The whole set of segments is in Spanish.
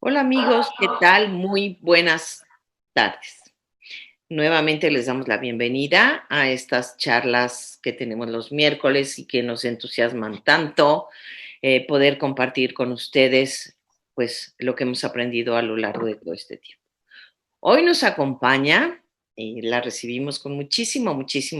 Hola amigos, ¿qué tal? Muy buenas tardes. Nuevamente les damos la bienvenida a estas charlas que tenemos los miércoles y que nos entusiasman tanto poder compartir con ustedes pues lo que hemos aprendido a lo largo de todo este tiempo. Hoy nos acompaña y la recibimos con muchísimo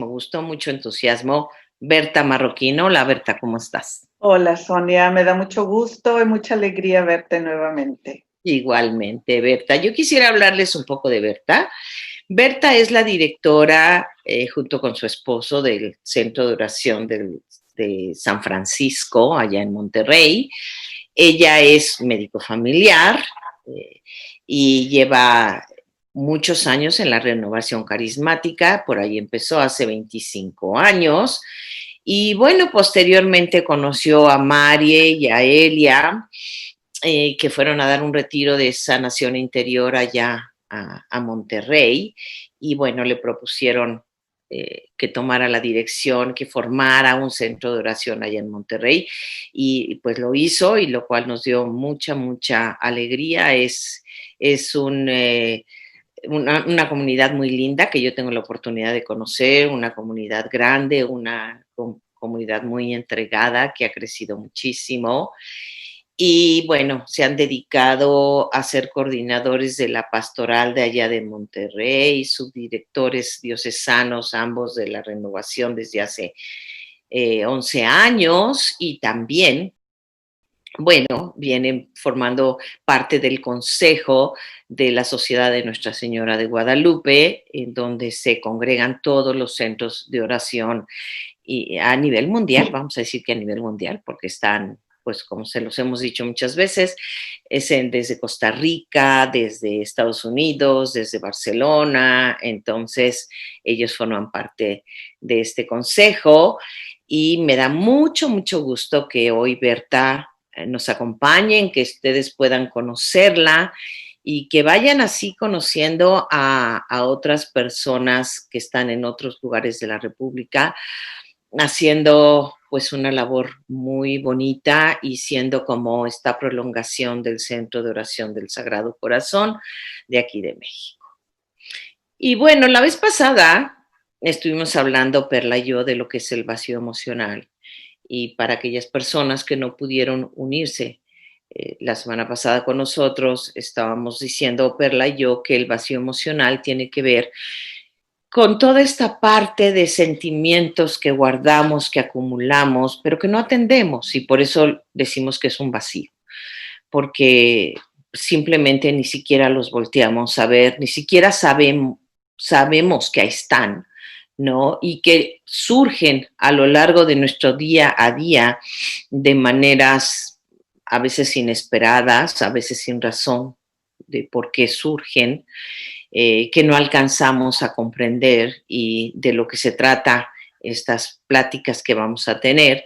gusto, mucho entusiasmo, Berta Marroquino. Hola Berta, ¿cómo estás? Hola Sonia, me da mucho gusto y mucha alegría verte nuevamente. Igualmente, Berta. Yo quisiera hablarles un poco de Berta. Berta es la directora, junto con su esposo, del Centro de Oración de San Francisco, allá en Monterrey. Ella es médico familiar eh, y lleva muchos años en la renovación carismática, por ahí empezó hace 25 años. Y bueno, posteriormente conoció a Marie y a Elia, que fueron a dar un retiro de sanación interior allá a Monterrey, y bueno, le propusieron que tomara la dirección, que formara un centro de oración allá en Monterrey, y pues lo hizo, y lo cual nos dio mucha alegría. Es una comunidad muy linda que yo tengo la oportunidad de conocer, una comunidad grande, una comunidad muy entregada que ha crecido muchísimo. Y bueno, se han dedicado a ser coordinadores de la pastoral de allá de Monterrey, subdirectores diocesanos, ambos de la renovación desde hace 11 años, y también, bueno, vienen formando parte del consejo de la Sociedad de Nuestra Señora de Guadalupe, en donde se congregan todos los centros de oración y a nivel mundial, vamos a decir que a nivel mundial, porque están, pues como se los hemos dicho muchas veces, desde Costa Rica, desde Estados Unidos, desde Barcelona. Entonces ellos forman parte de este consejo, y me da mucho gusto que hoy Berta nos acompañen, que ustedes puedan conocerla y que vayan así conociendo a otras personas que están en otros lugares de la República, haciendo pues una labor muy bonita y siendo como esta prolongación del Centro de Oración del Sagrado Corazón de aquí de México. Y bueno, la vez pasada estuvimos hablando, Perla y yo, de lo que es el vacío emocional, y para aquellas personas que no pudieron unirse la semana pasada con nosotros, estábamos diciendo, Perla y yo, que el vacío emocional tiene que ver con toda esta parte de sentimientos que guardamos, que acumulamos, pero que no atendemos, y por eso decimos que es un vacío, porque simplemente ni siquiera los volteamos a ver, ni siquiera sabemos que ahí están, ¿no? Y que surgen a lo largo de nuestro día a día de maneras a veces inesperadas, a veces sin razón de por qué surgen, que no alcanzamos a comprender. Y de lo que se trata estas pláticas que vamos a tener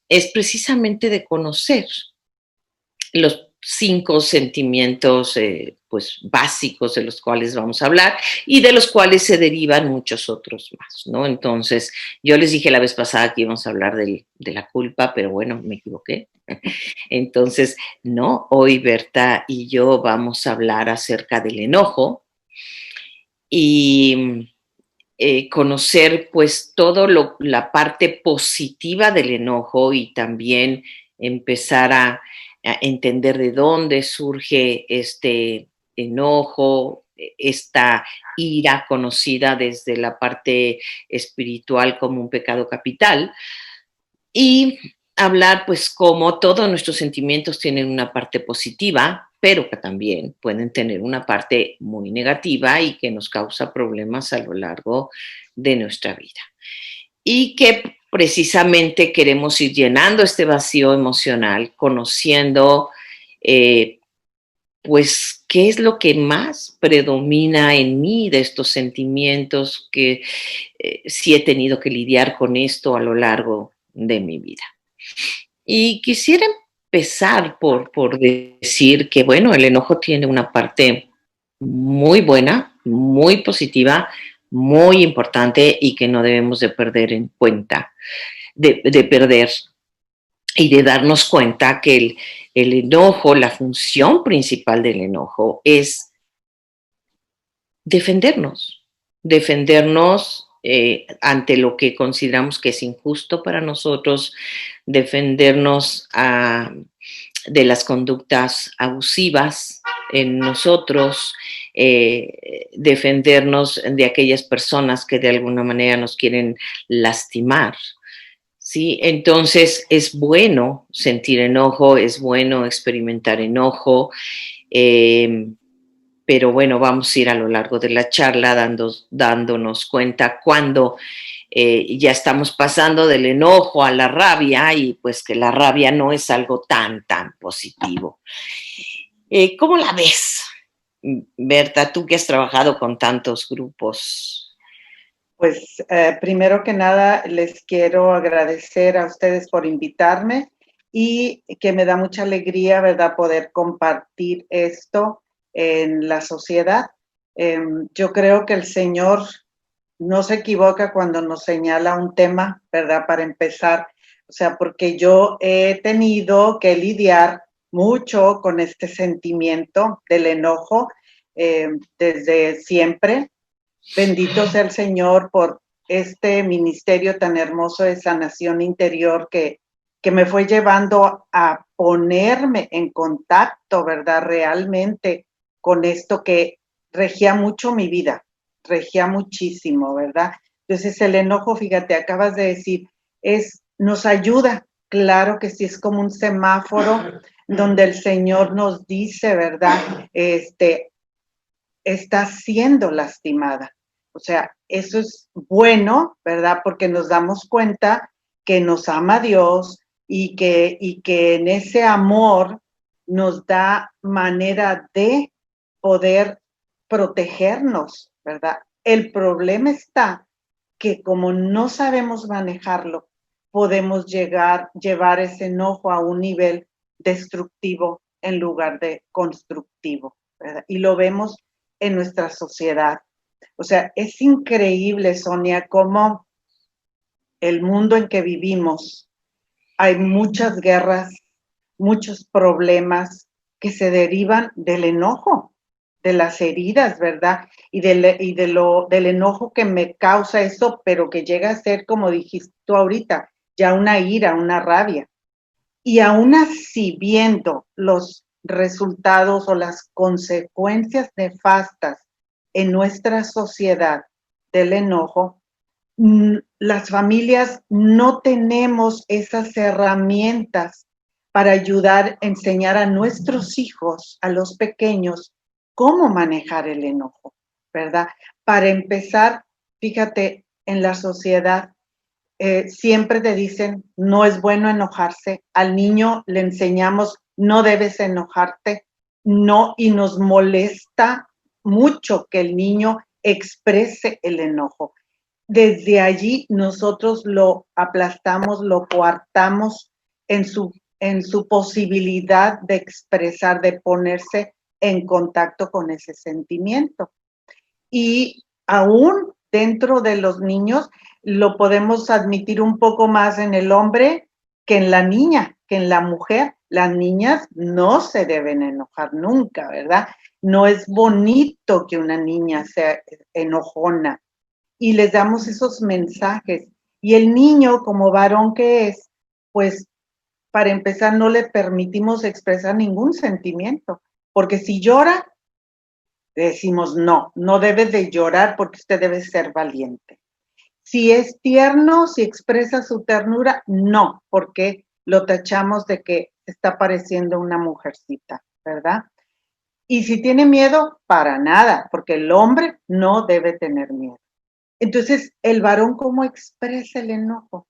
es precisamente de conocer los 5 sentimientos pues básicos de los cuales vamos a hablar y de los cuales se derivan muchos otros más, ¿no? Entonces, yo les dije la vez pasada que íbamos a hablar de la culpa, pero bueno, me equivoqué. Entonces, no, hoy Berta y yo vamos a hablar acerca del enojo, y conocer pues todo la parte positiva del enojo, y también empezar a entender de dónde surge este enojo, esta ira conocida desde la parte espiritual como un pecado capital, y hablar pues cómo todos nuestros sentimientos tienen una parte positiva, pero que también pueden tener una parte muy negativa y que nos causa problemas a lo largo de nuestra vida. Y que precisamente queremos ir llenando este vacío emocional, conociendo pues qué es lo que más predomina en mí de estos sentimientos, que sí he tenido que lidiar con esto a lo largo de mi vida. Y quisiera empezar por decir que, bueno, el enojo tiene una parte muy buena, muy positiva, muy importante, y que no debemos de perder en cuenta, de perder. y de darnos cuenta que el enojo, la función principal del enojo es defendernos, defendernos ante lo que consideramos que es injusto para nosotros, defendernos de las conductas abusivas en nosotros, defendernos de aquellas personas que de alguna manera nos quieren lastimar. ¿Sí? Entonces es bueno sentir enojo, es bueno experimentar enojo, eh, pero bueno, vamos a ir a lo largo de la charla dándonos cuenta cuando ya estamos pasando del enojo a la rabia y pues que la rabia no es algo tan positivo. ¿Cómo la ves, Berta, tú que has trabajado con tantos grupos? Pues primero que nada les quiero agradecer a ustedes por invitarme y que me da mucha alegría, ¿verdad?, poder compartir esto en la sociedad. Yo creo que el Señor no se equivoca cuando nos señala un tema, ¿verdad?, para empezar. O sea, porque yo he tenido que lidiar mucho con este sentimiento del enojo desde siempre. Bendito sea el Señor por este ministerio tan hermoso de sanación interior que me fue llevando a ponerme en contacto, ¿verdad?, realmente con esto que regía mucho mi vida, regía muchísimo, ¿verdad? Entonces el enojo, fíjate, acabas de decir, nos ayuda, claro que sí, es como un semáforo donde el Señor nos dice, ¿verdad? Está siendo lastimada. O sea, eso es bueno, ¿verdad? Porque nos damos cuenta que nos ama Dios y que en ese amor nos da manera de poder protegernos, ¿verdad? El problema está que como no sabemos manejarlo, podemos llevar ese enojo a un nivel destructivo en lugar de constructivo, ¿verdad? Y lo vemos en nuestra sociedad. O sea, es increíble, Sonia, cómo el mundo en que vivimos hay muchas guerras, muchos problemas que se derivan del enojo, de las heridas, ¿verdad? Del enojo que me causa eso, pero que llega a ser, como dijiste tú ahorita, ya una ira, una rabia. Y aún así, viendo los resultados o las consecuencias nefastas en nuestra sociedad del enojo, las familias no tenemos esas herramientas para ayudar a enseñar a nuestros hijos, a los pequeños, cómo manejar el enojo, ¿verdad? Para empezar, fíjate, en la sociedad siempre te dicen, no es bueno enojarse. Al niño le enseñamos, no debes enojarte, no, y nos molesta mucho que el niño exprese el enojo. Desde allí nosotros lo aplastamos, lo coartamos en su posibilidad de expresar, de ponerse en contacto con ese sentimiento. Y aún dentro de los niños lo podemos admitir un poco más en el hombre que en la niña, que en la mujer. Las niñas no se deben enojar nunca, ¿verdad? No es bonito que una niña sea enojona. Y les damos esos mensajes. Y el niño, como varón que es, pues para empezar no le permitimos expresar ningún sentimiento, porque si llora, decimos no, no debe de llorar porque usted debe ser valiente. Si es tierno, si expresa su ternura, no, porque lo tachamos de que está pareciendo una mujercita, ¿verdad? Y si tiene miedo, para nada, porque el hombre no debe tener miedo. Entonces, el varón, ¿cómo expresa el enojo?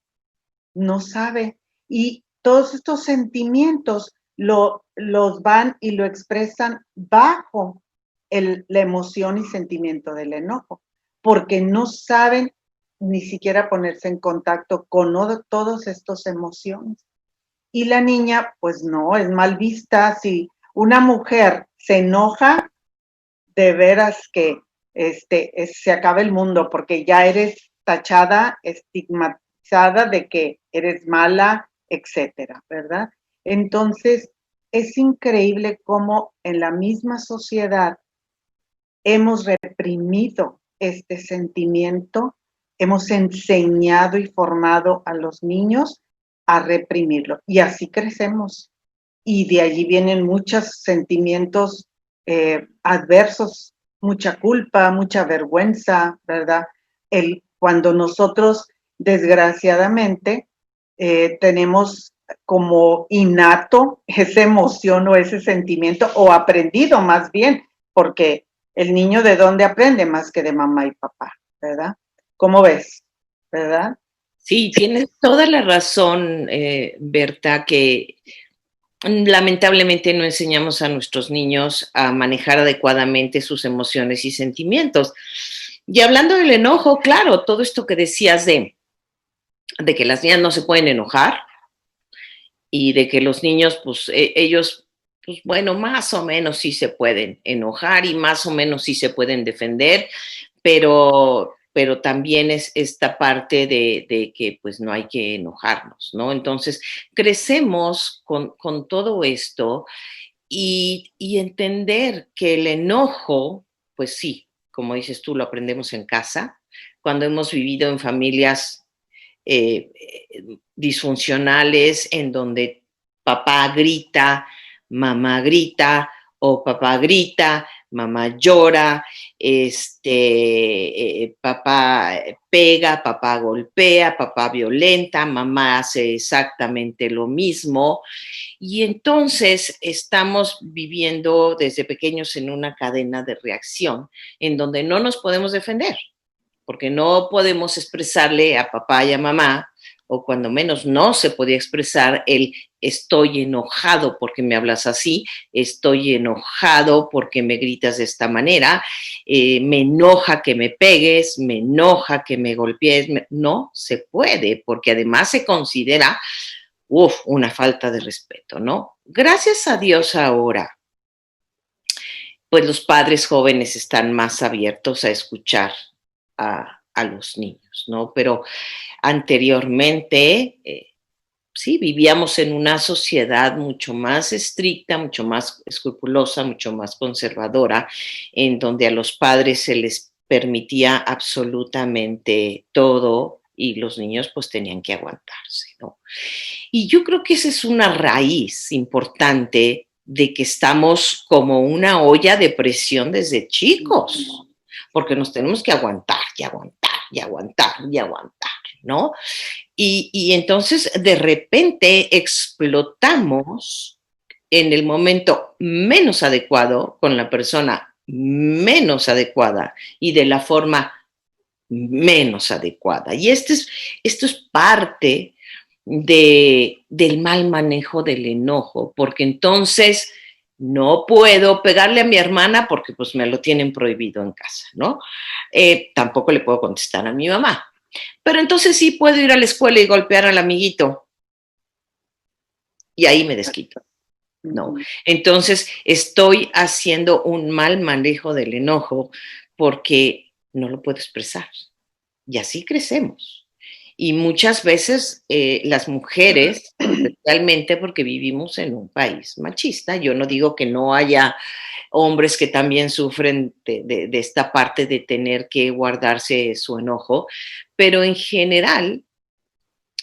No sabe. Y todos estos sentimientos los van y lo expresan bajo la emoción y sentimiento del enojo, porque no saben ni siquiera ponerse en contacto con todas estas emociones. Y la niña, pues no, es mal vista. Si una mujer se enoja, de veras que se acaba el mundo, porque ya eres tachada, estigmatizada de que eres mala, etcétera, ¿verdad? Entonces, es increíble cómo en la misma sociedad hemos reprimido este sentimiento, hemos enseñado y formado a los niños a reprimirlo. Y así crecemos. Y de allí vienen muchos sentimientos adversos, mucha culpa, mucha vergüenza, ¿verdad? Cuando nosotros, desgraciadamente, tenemos como innato esa emoción o ese sentimiento, o aprendido más bien, porque el niño de dónde aprende más que de mamá y papá, ¿verdad? ¿Cómo ves? ¿Verdad? Sí, tienes toda la razón, Berta, que lamentablemente no enseñamos a nuestros niños a manejar adecuadamente sus emociones y sentimientos. Y hablando del enojo, claro, todo esto que decías de que las niñas no se pueden enojar y de que los niños, pues ellos, pues bueno, más o menos sí se pueden enojar y más o menos sí se pueden defender, pero también es esta parte de que pues no hay que enojarnos, ¿no? Entonces, crecemos con todo esto y entender que el enojo, pues sí, como dices tú, lo aprendemos en casa, cuando hemos vivido en familias disfuncionales en donde papá grita, mamá grita, o papá grita, mamá llora, papá pega, papá golpea, papá violenta, mamá hace exactamente lo mismo. Y entonces estamos viviendo desde pequeños en una cadena de reacción en donde no nos podemos defender porque no podemos expresarle a papá y a mamá, o cuando menos no se podía expresar el estoy enojado porque me hablas así, estoy enojado porque me gritas de esta manera, me enoja que me pegues, me enoja que me golpees, no se puede, porque además se considera, una falta de respeto, ¿no? Gracias a Dios ahora, pues los padres jóvenes están más abiertos a escuchar a los niños, ¿no? Pero anteriormente, sí, vivíamos en una sociedad mucho más estricta, mucho más escrupulosa, mucho más conservadora, en donde a los padres se les permitía absolutamente todo y los niños pues tenían que aguantarse, ¿no? Y yo creo que esa es una raíz importante de que estamos como una olla de presión desde chicos, porque nos tenemos que aguantar y aguantar y aguantar y aguantar, ¿no? Y entonces de repente explotamos en el momento menos adecuado, con la persona menos adecuada y de la forma menos adecuada. Y esto es parte del mal manejo del enojo, porque entonces no puedo pegarle a mi hermana porque pues me lo tienen prohibido en casa, ¿no? Tampoco le puedo contestar a mi mamá. Pero entonces sí puedo ir a la escuela y golpear al amiguito y ahí me desquito, ¿no? Entonces estoy haciendo un mal manejo del enojo porque no lo puedo expresar. Y así crecemos. Y muchas veces las mujeres, especialmente porque vivimos en un país machista, yo no digo que no haya hombres que también sufren de esta parte de tener que guardarse su enojo, pero en general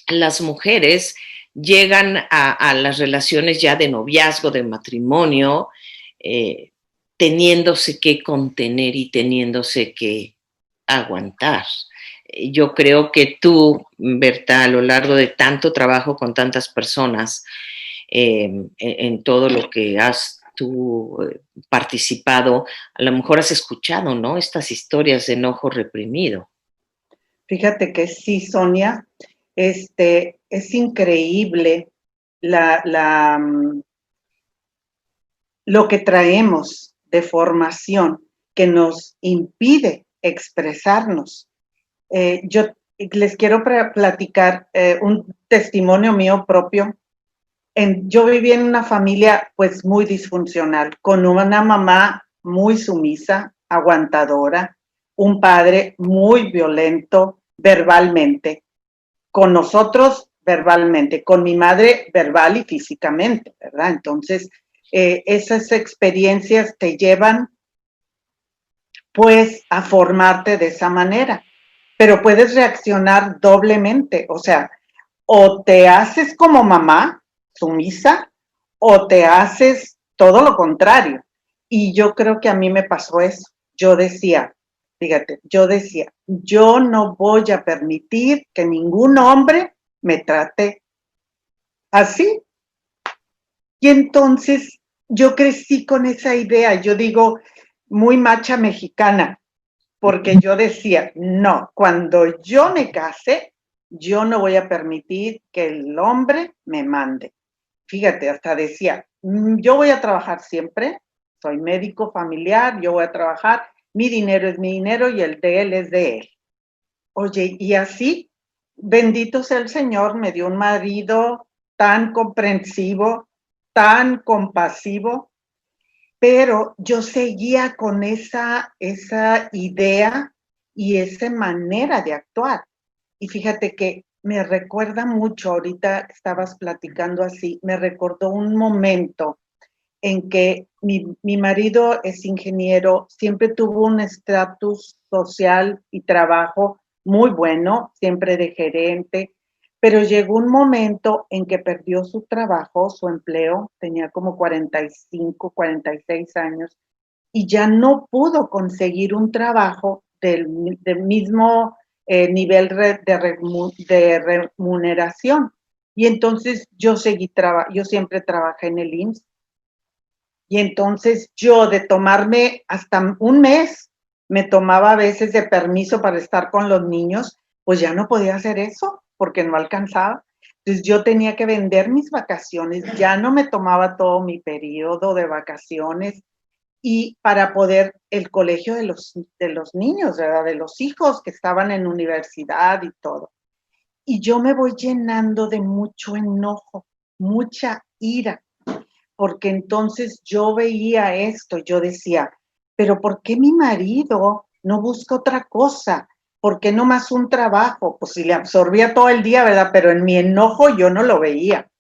las mujeres llegan a las relaciones ya de noviazgo, de matrimonio, eh, teniéndose que contener y teniéndose que aguantar. Yo creo que tú, Berta, a lo largo de tanto trabajo con tantas personas, en todo lo que has tú participado, a lo mejor has escuchado, ¿no? Estas historias de enojo reprimido. Fíjate que sí, Sonia, es increíble lo que traemos de formación que nos impide expresarnos. Yo les quiero platicar un testimonio mío propio. Yo viví en una familia pues muy disfuncional, con una mamá muy sumisa, aguantadora, un padre muy violento verbalmente, con nosotros verbalmente, con mi madre verbal y físicamente, ¿verdad? Entonces, esas experiencias te llevan pues a formarte de esa manera, pero puedes reaccionar doblemente, o sea, o te haces como mamá, sumisa, o te haces todo lo contrario. Y yo creo que a mí me pasó eso. Yo decía, fíjate, yo no voy a permitir que ningún hombre me trate así. Y entonces yo crecí con esa idea, yo digo, muy macha mexicana, porque yo decía, no, cuando yo me case, yo no voy a permitir que el hombre me mande. Fíjate, hasta decía, yo voy a trabajar siempre, soy médico familiar, yo voy a trabajar, mi dinero es mi dinero y el de él es de él. Oye, y así, bendito sea el Señor, me dio un marido tan comprensivo, tan compasivo, pero yo seguía con esa idea y esa manera de actuar. Y fíjate que me recuerda mucho, ahorita estabas platicando así, me recordó un momento en que mi marido es ingeniero, siempre tuvo un estatus social y trabajo muy bueno, siempre de gerente, pero llegó un momento en que perdió su trabajo, su empleo, tenía como 45, 46 años, y ya no pudo conseguir un trabajo del mismo nivel de remuneración. Y entonces yo siempre trabajé en el IMSS, y entonces yo de tomarme hasta un mes, me tomaba a veces de permiso para estar con los niños, pues ya no podía hacer eso porque no alcanzaba. Entonces yo tenía que vender mis vacaciones, ya no me tomaba todo mi periodo de vacaciones y para poder el colegio de los niños, ¿verdad? De los hijos que estaban en universidad y todo. Y yo me voy llenando de mucho enojo, mucha ira, porque entonces yo veía esto, yo decía, pero ¿por qué mi marido no busca otra cosa? ¿Por qué no más un trabajo? Pues si le absorbía todo el día, ¿verdad? Pero en mi enojo yo no lo veía.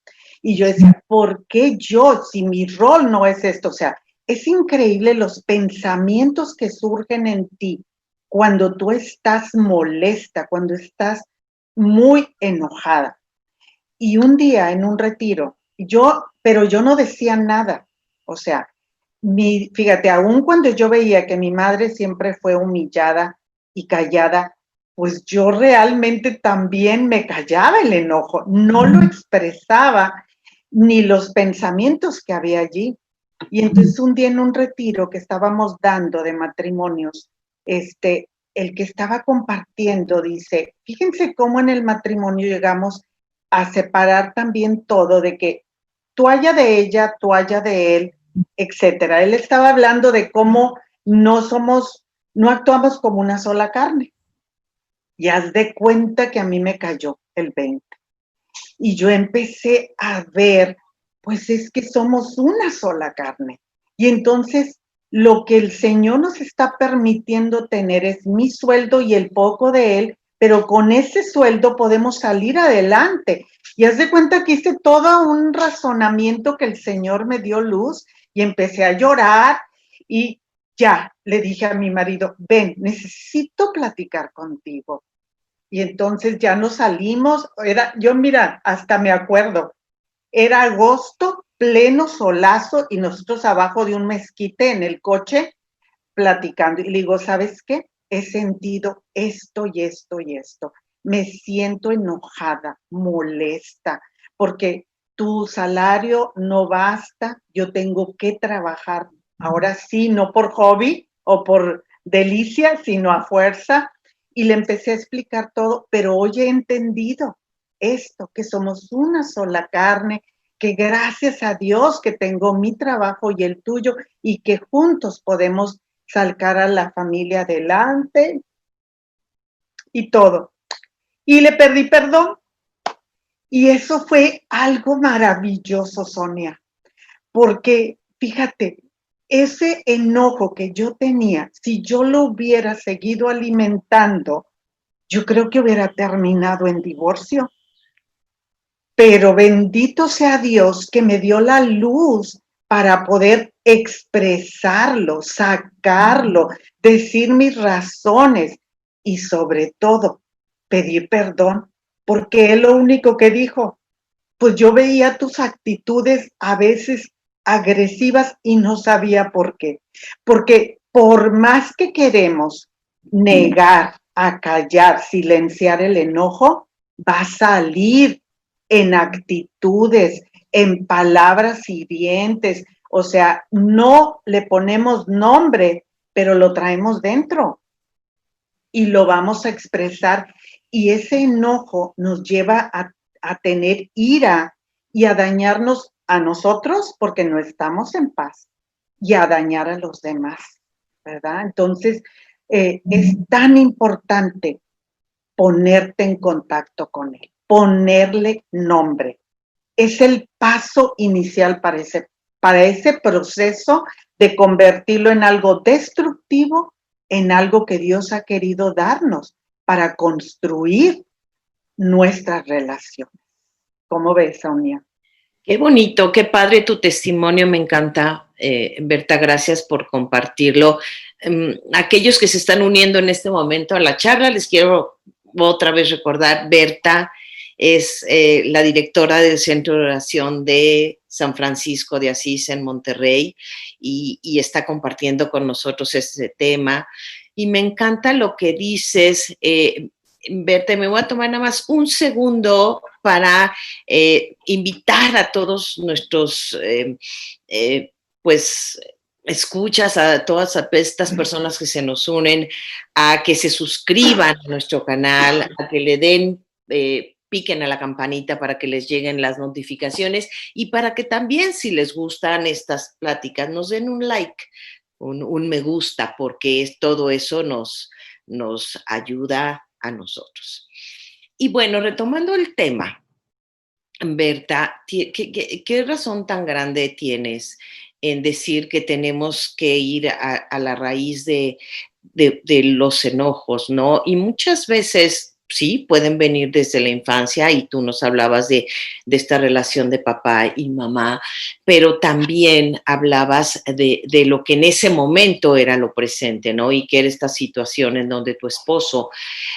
Y yo decía, ¿por qué yo, si mi rol no es esto? O sea, es increíble los pensamientos que surgen en ti cuando tú estás molesta, cuando estás muy enojada. Y un día en un retiro, pero yo no decía nada. O sea, fíjate, aun cuando yo veía que mi madre siempre fue humillada y callada, pues yo realmente también me callaba el enojo, no lo expresaba ni los pensamientos que había allí. Y entonces un día en un retiro que estábamos dando de matrimonios, el que estaba compartiendo dice, fíjense cómo en el matrimonio llegamos a separar también todo, de que toalla de ella, toalla de él, etcétera. Él estaba hablando de cómo no actuamos como una sola carne. Y haz de cuenta que a mí me cayó el 20. Y yo empecé a ver, pues es que somos una sola carne. Y entonces lo que el Señor nos está permitiendo tener es mi sueldo y el poco de Él, pero con ese sueldo podemos salir adelante. Y haz de cuenta que hice todo un razonamiento que el Señor me dio luz y empecé a llorar y ya le dije a mi marido, ven, necesito platicar contigo. Y entonces ya nos salimos, mira, hasta me acuerdo, era agosto, pleno solazo, y nosotros abajo de un mezquite en el coche platicando. Y le digo, ¿sabes qué? He sentido esto y esto y esto. Me siento enojada, molesta, porque tu salario no basta, yo tengo que trabajar. Ahora sí, no por hobby o por delicia, sino a fuerza. Y le empecé a explicar todo, pero hoy he entendido esto, que somos una sola carne, que gracias a Dios que tengo mi trabajo y el tuyo y que juntos podemos sacar a la familia adelante y todo. Y le pedí perdón. Y eso fue algo maravilloso, Sonia, porque fíjate, ese enojo que yo tenía, si yo lo hubiera seguido alimentando, yo creo que hubiera terminado en divorcio. pero bendito sea Dios que me dio la luz para poder expresarlo, sacarlo, decir mis razones y sobre todo pedir perdón, porque él lo único que dijo, pues yo veía tus actitudes a veces agresivas y no sabía por qué. Porque por más que queremos negar, acallar, silenciar el enojo, va a salir en actitudes, en palabras hirientes. O sea, no le ponemos nombre, pero lo traemos dentro y lo vamos a expresar. Y ese enojo nos lleva a tener ira y a dañarnos a nosotros porque no estamos en paz y a dañar a los demás, ¿verdad? Entonces, es tan importante ponerte en contacto con él, ponerle nombre. Es el paso inicial para ese proceso de convertirlo en algo destructivo, en algo que Dios ha querido darnos para construir nuestras relaciones. ¿Cómo ves, Sonia? Qué bonito, qué padre tu testimonio, me encanta. Berta, gracias por compartirlo. Aquellos que se están uniendo en este momento a la charla, les quiero otra vez recordar, Berta es la directora del Centro de Oración de San Francisco de Asís en Monterrey y está compartiendo con nosotros este tema. Y me encanta lo que dices, Berta, me voy a tomar nada más un segundo para invitar a todos nuestros, pues, escuchas, a todas estas personas que se nos unen, a que se suscriban a nuestro canal, a que le den, piquen a la campanita para que les lleguen las notificaciones y para que también, si les gustan estas pláticas, nos den un like, un me gusta, porque todo eso nos ayuda a nosotros. Y bueno, retomando el tema, Berta, ¿qué razón tan grande tienes en decir que tenemos que ir a la raíz de los enojos, ¿no? Y muchas veces, sí, pueden venir desde la infancia y tú nos hablabas de esta relación de papá y mamá, pero también hablabas de lo que en ese momento era lo presente, ¿no? Y que era esta situación en donde tu esposo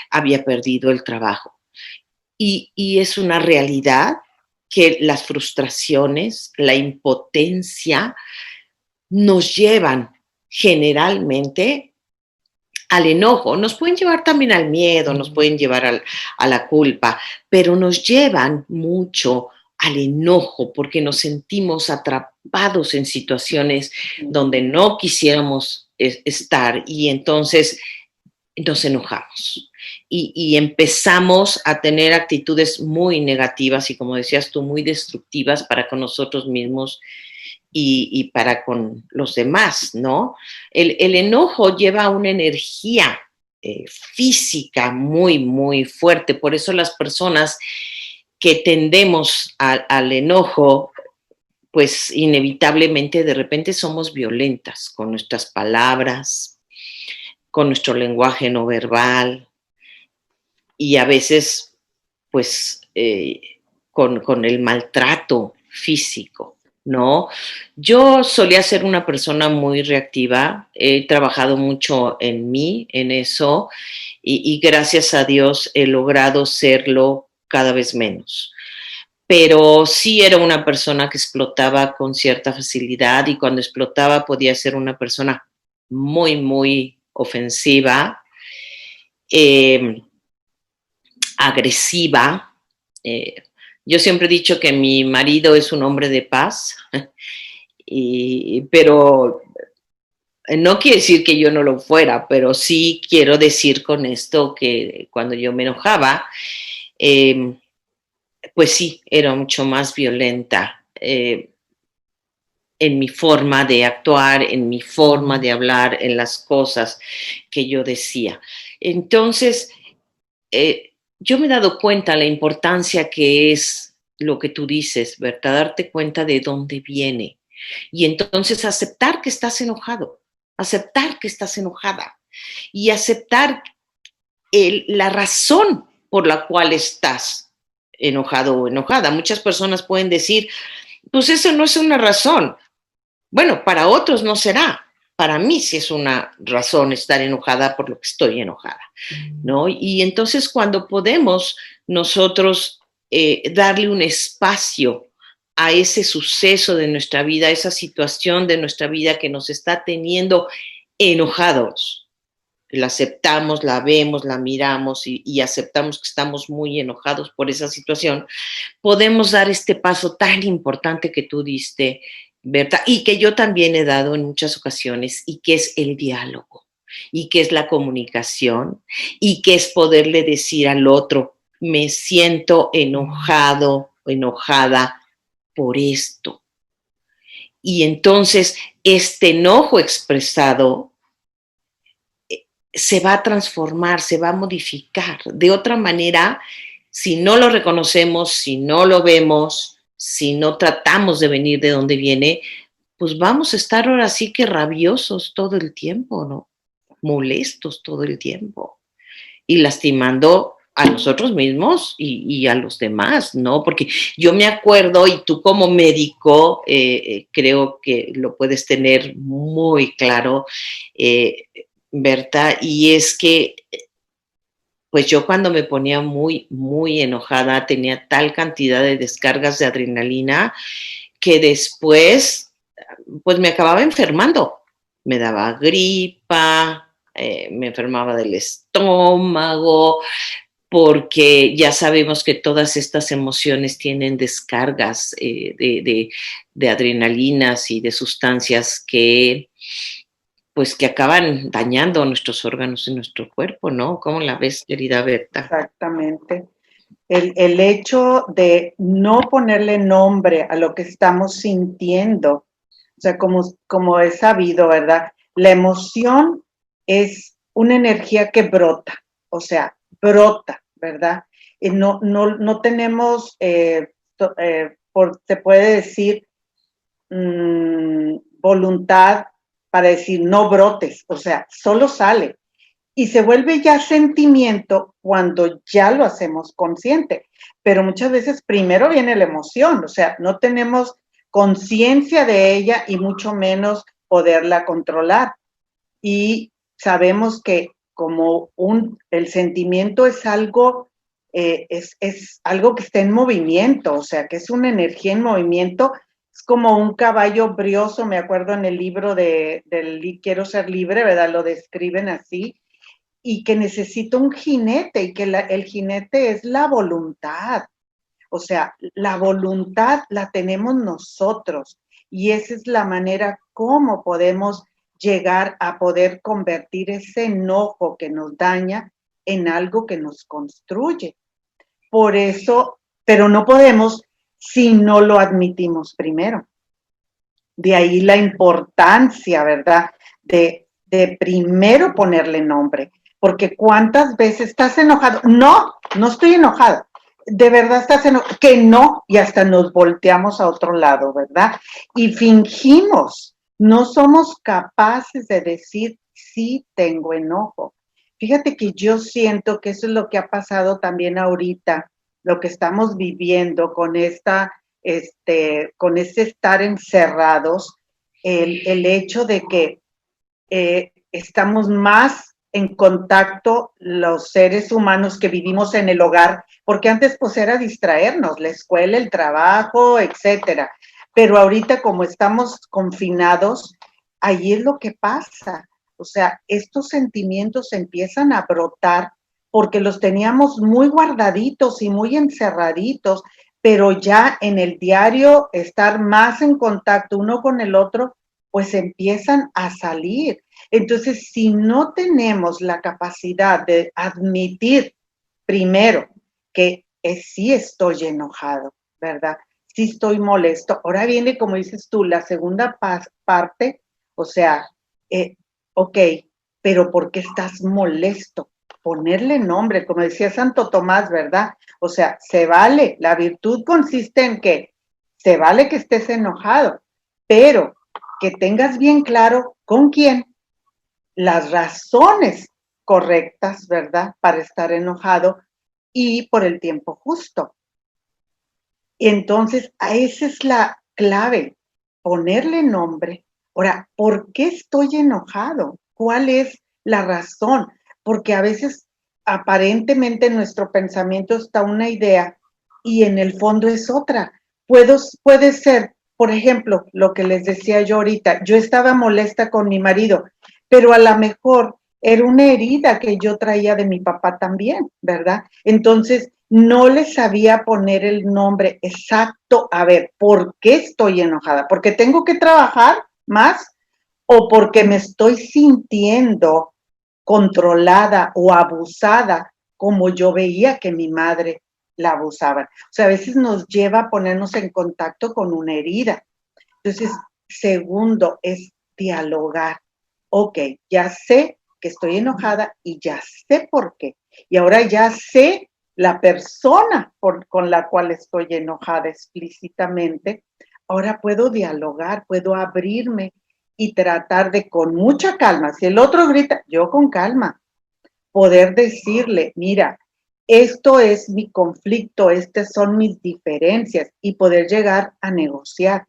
había perdido el trabajo. Y es una realidad que las frustraciones, la impotencia nos llevan generalmente al enojo. Nos pueden llevar también al miedo, nos pueden llevar a la culpa, pero nos llevan mucho al enojo porque nos sentimos atrapados en situaciones donde no quisiéramos estar y entonces nos enojamos y empezamos a tener actitudes muy negativas y, como decías tú, muy destructivas para con nosotros mismos y para con los demás, ¿no? El enojo lleva una energía física muy, muy fuerte. Por eso las personas que tendemos al enojo, pues inevitablemente de repente somos violentas con nuestras palabras, con nuestro lenguaje no verbal y a veces, pues, con el maltrato físico, ¿no? Yo solía ser una persona muy reactiva, he trabajado mucho en mí, en eso, y gracias a Dios he logrado serlo cada vez menos. Pero sí era una persona que explotaba con cierta facilidad y cuando explotaba podía ser una persona muy, muy ofensiva, eh, agresiva. Yo siempre he dicho que mi marido es un hombre de paz, pero no quiere decir que yo no lo fuera, pero sí quiero decir con esto que cuando yo me enojaba, eh, pues sí, era mucho más violenta. En mi forma de actuar, en mi forma de hablar, en las cosas que yo decía. Entonces, yo me he dado cuenta la importancia que es lo que tú dices, ¿verdad? Darte cuenta de dónde viene. Y entonces aceptar que estás enojado, aceptar que estás enojada y aceptar la razón por la cual estás enojado o enojada. Muchas personas pueden decir, pues eso no es una razón. Bueno, para otros no será. Para mí sí es una razón estar enojada por lo que estoy enojada, ¿no? Y entonces cuando podemos nosotros darle un espacio a ese suceso de nuestra vida, a esa situación de nuestra vida que nos está teniendo enojados, la aceptamos, la vemos, la miramos y aceptamos que estamos muy enojados por esa situación, podemos dar este paso tan importante que tú diste, Berta, y que yo también he dado en muchas ocasiones, y que es el diálogo, y que es la comunicación, y que es poderle decir al otro, me siento enojado, enojada por esto. Y entonces este enojo expresado se va a transformar, se va a modificar. De otra manera, si no lo reconocemos, si no lo vemos, si no tratamos de venir de donde viene, pues vamos a estar ahora sí que rabiosos todo el tiempo, ¿no? Molestos todo el tiempo y lastimando a nosotros mismos y a los demás, ¿no? Porque yo me acuerdo, y tú como médico creo que lo puedes tener muy claro, eh, Berta, y es que pues yo cuando me ponía muy, muy enojada tenía tal cantidad de descargas de adrenalina que después pues me acababa enfermando. Me daba gripa, me enfermaba del estómago, porque ya sabemos que todas estas emociones tienen descargas de adrenalinas y de sustancias que pues que acaban dañando nuestros órganos y nuestro cuerpo, ¿no? ¿Cómo la ves, querida Berta? Exactamente. El hecho de no ponerle nombre a lo que estamos sintiendo, o sea, como es sabido, ¿verdad? La emoción es una energía que brota, o sea, brota, ¿verdad? Y no tenemos, se puede decir, voluntad para decir no brotes, o sea, solo sale y se vuelve ya sentimiento cuando ya lo hacemos consciente. Pero muchas veces primero viene la emoción, o sea, no tenemos conciencia de ella y mucho menos poderla controlar. Y sabemos que como el sentimiento es algo, es algo que está en movimiento, o sea, que es una energía en movimiento, es como un caballo brioso, me acuerdo en el libro del Quiero ser libre, ¿verdad? Lo describen así, y que necesita un jinete y que el jinete es la voluntad. O sea, la voluntad la tenemos nosotros y esa es la manera como podemos llegar a poder convertir ese enojo que nos daña en algo que nos construye. Por eso, pero no podemos si no lo admitimos primero. De ahí la importancia, ¿verdad? De primero ponerle nombre. Porque ¿cuántas veces estás enojado? No, no estoy enojada. De verdad estás enojado. Que no, y hasta nos volteamos a otro lado, ¿verdad? Y fingimos. No somos capaces de decir, sí tengo enojo. Fíjate que yo siento que eso es lo que ha pasado también ahorita, lo que estamos viviendo con con ese estar encerrados, el hecho de que estamos más en contacto los seres humanos que vivimos en el hogar, porque antes pues era distraernos, la escuela, el trabajo, etcétera. Pero ahorita como estamos confinados, ahí es lo que pasa. O sea, estos sentimientos empiezan a brotar porque los teníamos muy guardaditos y muy encerraditos, pero ya en el diario estar más en contacto uno con el otro, pues empiezan a salir. Entonces, si no tenemos la capacidad de admitir primero que sí estoy enojado, ¿verdad? Sí estoy molesto. Ahora viene, como dices tú, la segunda parte, o sea, ok, pero ¿por qué estás molesto? Ponerle nombre, como decía Santo Tomás, ¿verdad? O sea, se vale, la virtud consiste en que se vale que estés enojado, pero que tengas bien claro con quién, las razones correctas, ¿verdad? Para estar enojado y por el tiempo justo. Y entonces, esa es la clave, ponerle nombre. Ahora, ¿por qué estoy enojado? ¿Cuál es la razón? Porque a veces aparentemente en nuestro pensamiento está una idea y en el fondo es otra. Puede ser, por ejemplo, lo que les decía yo ahorita, yo estaba molesta con mi marido, pero a lo mejor era una herida que yo traía de mi papá también, ¿verdad? Entonces, no le sabía poner el nombre exacto. A ver, ¿por qué estoy enojada? ¿Porque tengo que trabajar más o porque me estoy sintiendo controlada o abusada como yo veía que mi madre la abusaba? O sea, a veces nos lleva a ponernos en contacto con una herida. Entonces, segundo es dialogar. Ok, ya sé que estoy enojada y ya sé por qué. Y ahora ya sé la persona con la cual estoy enojada explícitamente. Ahora puedo dialogar, puedo abrirme y tratar de con mucha calma. Si el otro grita, yo con calma, poder decirle, mira, esto es mi conflicto, estas son mis diferencias y poder llegar a negociar.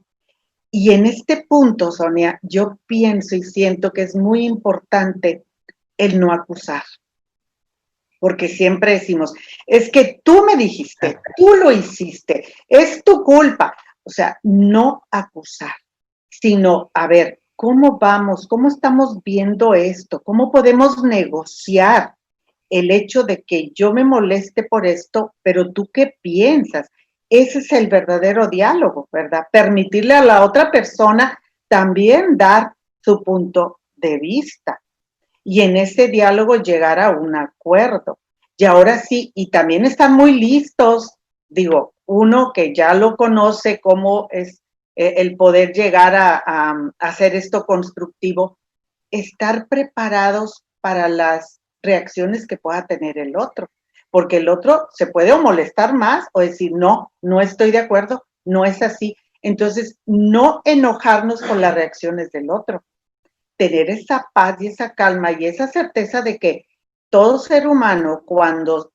Y en este punto, Sonia, yo pienso y siento que es muy importante el no acusar, porque siempre decimos, es que tú me dijiste, tú lo hiciste, es tu culpa. O sea, no acusar, sino, a ver, ¿cómo vamos? ¿Cómo estamos viendo esto? ¿Cómo podemos negociar el hecho de que yo me moleste por esto, pero tú qué piensas? Ese es el verdadero diálogo, ¿verdad? Permitirle a la otra persona también dar su punto de vista y en ese diálogo llegar a un acuerdo. Y ahora sí, y también están muy listos, digo, uno que ya lo conoce cómo es el poder llegar a hacer esto constructivo, estar preparados para las reacciones que pueda tener el otro, porque el otro se puede o molestar más o decir, no, no estoy de acuerdo, no es así. Entonces, no enojarnos con las reacciones del otro, tener esa paz y esa calma y esa certeza de que todo ser humano, cuando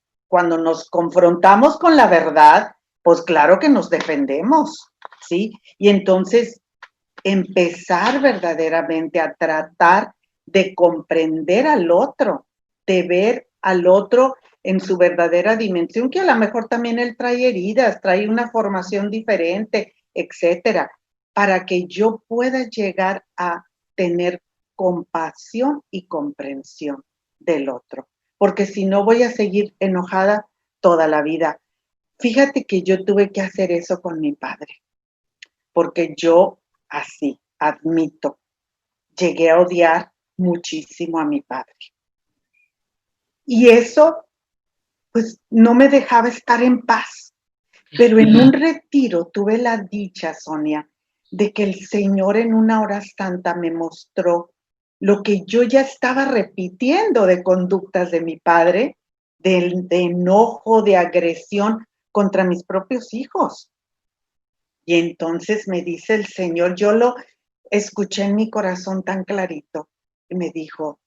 nos confrontamos con la verdad, pues claro que nos defendemos, ¿sí? Y entonces empezar verdaderamente a tratar de comprender al otro, de ver al otro en su verdadera dimensión, que a lo mejor también él trae heridas, trae una formación diferente, etcétera, para que yo pueda llegar a tener compasión y comprensión del otro, porque si no voy a seguir enojada toda la vida. Fíjate que yo tuve que hacer eso con mi padre, porque yo así, admito, llegué a odiar muchísimo a mi padre. Y eso, pues, no me dejaba estar en paz. Pero en un retiro tuve la dicha, Sonia, de que el Señor en una hora santa me mostró lo que yo ya estaba repitiendo de conductas de mi padre, de enojo, de agresión contra mis propios hijos. Y entonces me dice el Señor, yo lo escuché en mi corazón tan clarito, y me dijo,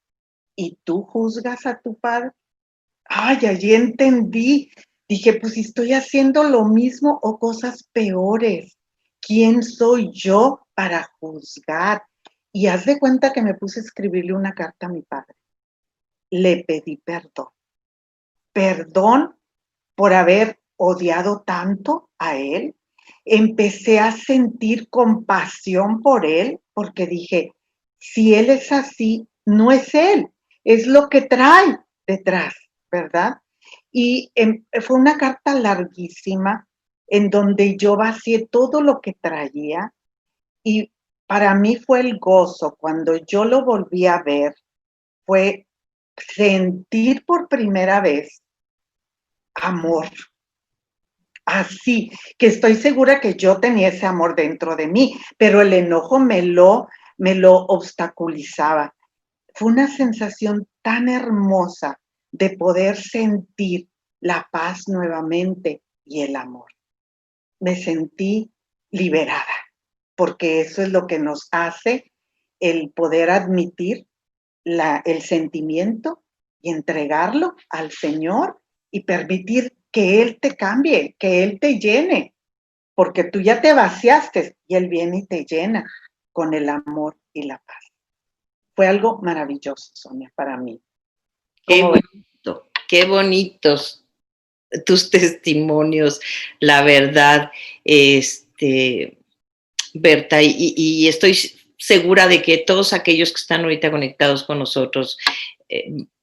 ¿y tú juzgas a tu padre? Ay, allí entendí. Dije, pues si estoy haciendo lo mismo o cosas peores, ¿quién soy yo para juzgar? Y haz de cuenta que me puse a escribirle una carta a mi padre. Le pedí perdón. Perdón por haber odiado tanto a él. Empecé a sentir compasión por él porque dije, si él es así, no es él, es lo que trae detrás, ¿verdad? Y fue una carta larguísima en donde yo vacié todo lo que traía y para mí fue el gozo cuando yo lo volví a ver, fue sentir por primera vez amor. Así, que estoy segura que yo tenía ese amor dentro de mí, pero el enojo me lo obstaculizaba. Fue una sensación tan hermosa de poder sentir la paz nuevamente y el amor. Me sentí liberada, porque eso es lo que nos hace el poder admitir el sentimiento y entregarlo al Señor y permitir que Él te cambie, que Él te llene. porque tú ya te vaciaste y Él viene y te llena con el amor y la paz. Fue algo maravilloso, Sonia, para mí. Qué bonitos tus testimonios, la verdad, Berta, y estoy segura de que todos aquellos que están ahorita conectados con nosotros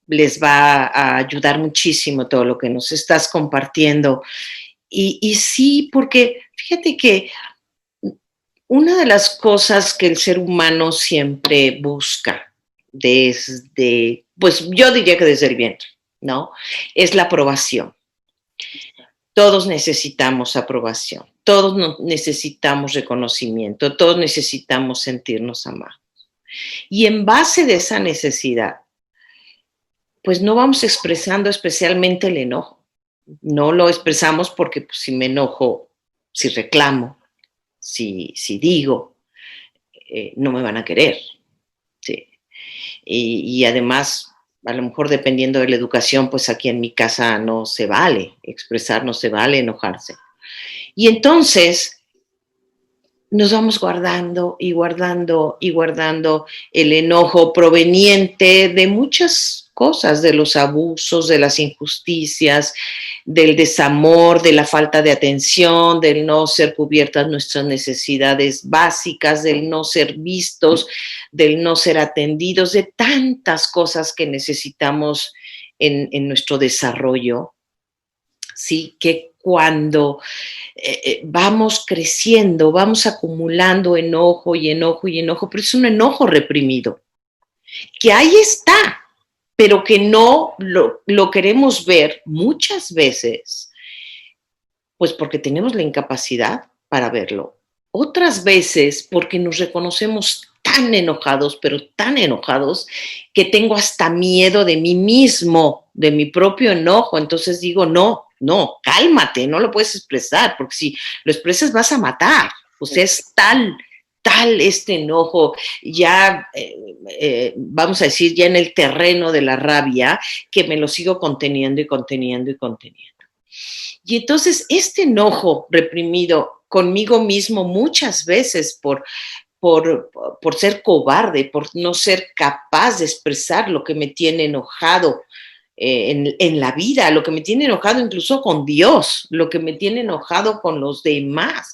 les va a ayudar muchísimo todo lo que nos estás compartiendo. Y sí, porque fíjate que una de las cosas que el ser humano siempre busca desde, pues yo diría que desde el vientre, ¿no? Es la aprobación. Todos necesitamos aprobación, todos necesitamos reconocimiento, todos necesitamos sentirnos amados. Y en base de esa necesidad, pues no vamos expresando especialmente el enojo. No lo expresamos porque pues, si me enojo, si reclamo, si digo, no me van a querer. Sí. Y además, a lo mejor dependiendo de la educación, pues aquí en mi casa no se vale expresar, no se vale enojarse. Y entonces nos vamos guardando y guardando y guardando el enojo proveniente de muchas cosas, de los abusos, de las injusticias, del desamor, de la falta de atención, del no ser cubiertas nuestras necesidades básicas, del no ser vistos, del no ser atendidos, de tantas cosas que necesitamos en nuestro desarrollo. Sí, que cuando vamos creciendo, vamos acumulando enojo y enojo y enojo, pero es un enojo reprimido, que ahí está, pero que no lo queremos ver muchas veces, pues porque tenemos la incapacidad para verlo. Otras veces porque nos reconocemos tan enojados, pero tan enojados, que tengo hasta miedo de mí mismo, de mi propio enojo. Entonces digo, no, cálmate, no lo puedes expresar, porque si lo expresas vas a matar. O sea, es tal este enojo, ya vamos a decir, ya en el terreno de la rabia, que me lo sigo conteniendo y conteniendo y conteniendo. Y entonces este enojo reprimido conmigo mismo muchas veces por ser cobarde, por no ser capaz de expresar lo que me tiene enojado en la vida, lo que me tiene enojado incluso con Dios, lo que me tiene enojado con los demás.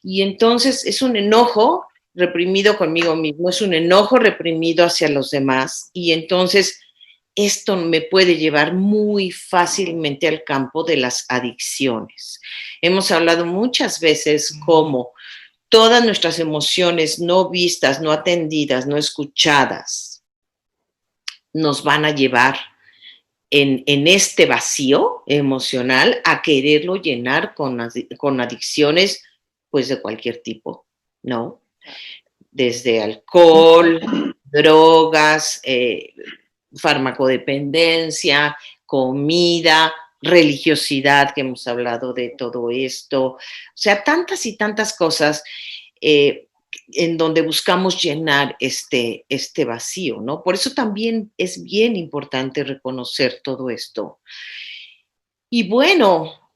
Y entonces es un enojo reprimido conmigo mismo, es un enojo reprimido hacia los demás. Y entonces esto me puede llevar muy fácilmente al campo de las adicciones. Hemos hablado muchas veces cómo todas nuestras emociones no vistas, no atendidas, no escuchadas, nos van a llevar en este vacío emocional a quererlo llenar con adicciones, pues de cualquier tipo, ¿no? Desde alcohol, drogas, farmacodependencia, comida, religiosidad, que hemos hablado de todo esto, o sea, tantas y tantas cosas en donde buscamos llenar este vacío, ¿no? Por eso también es bien importante reconocer todo esto. Y bueno,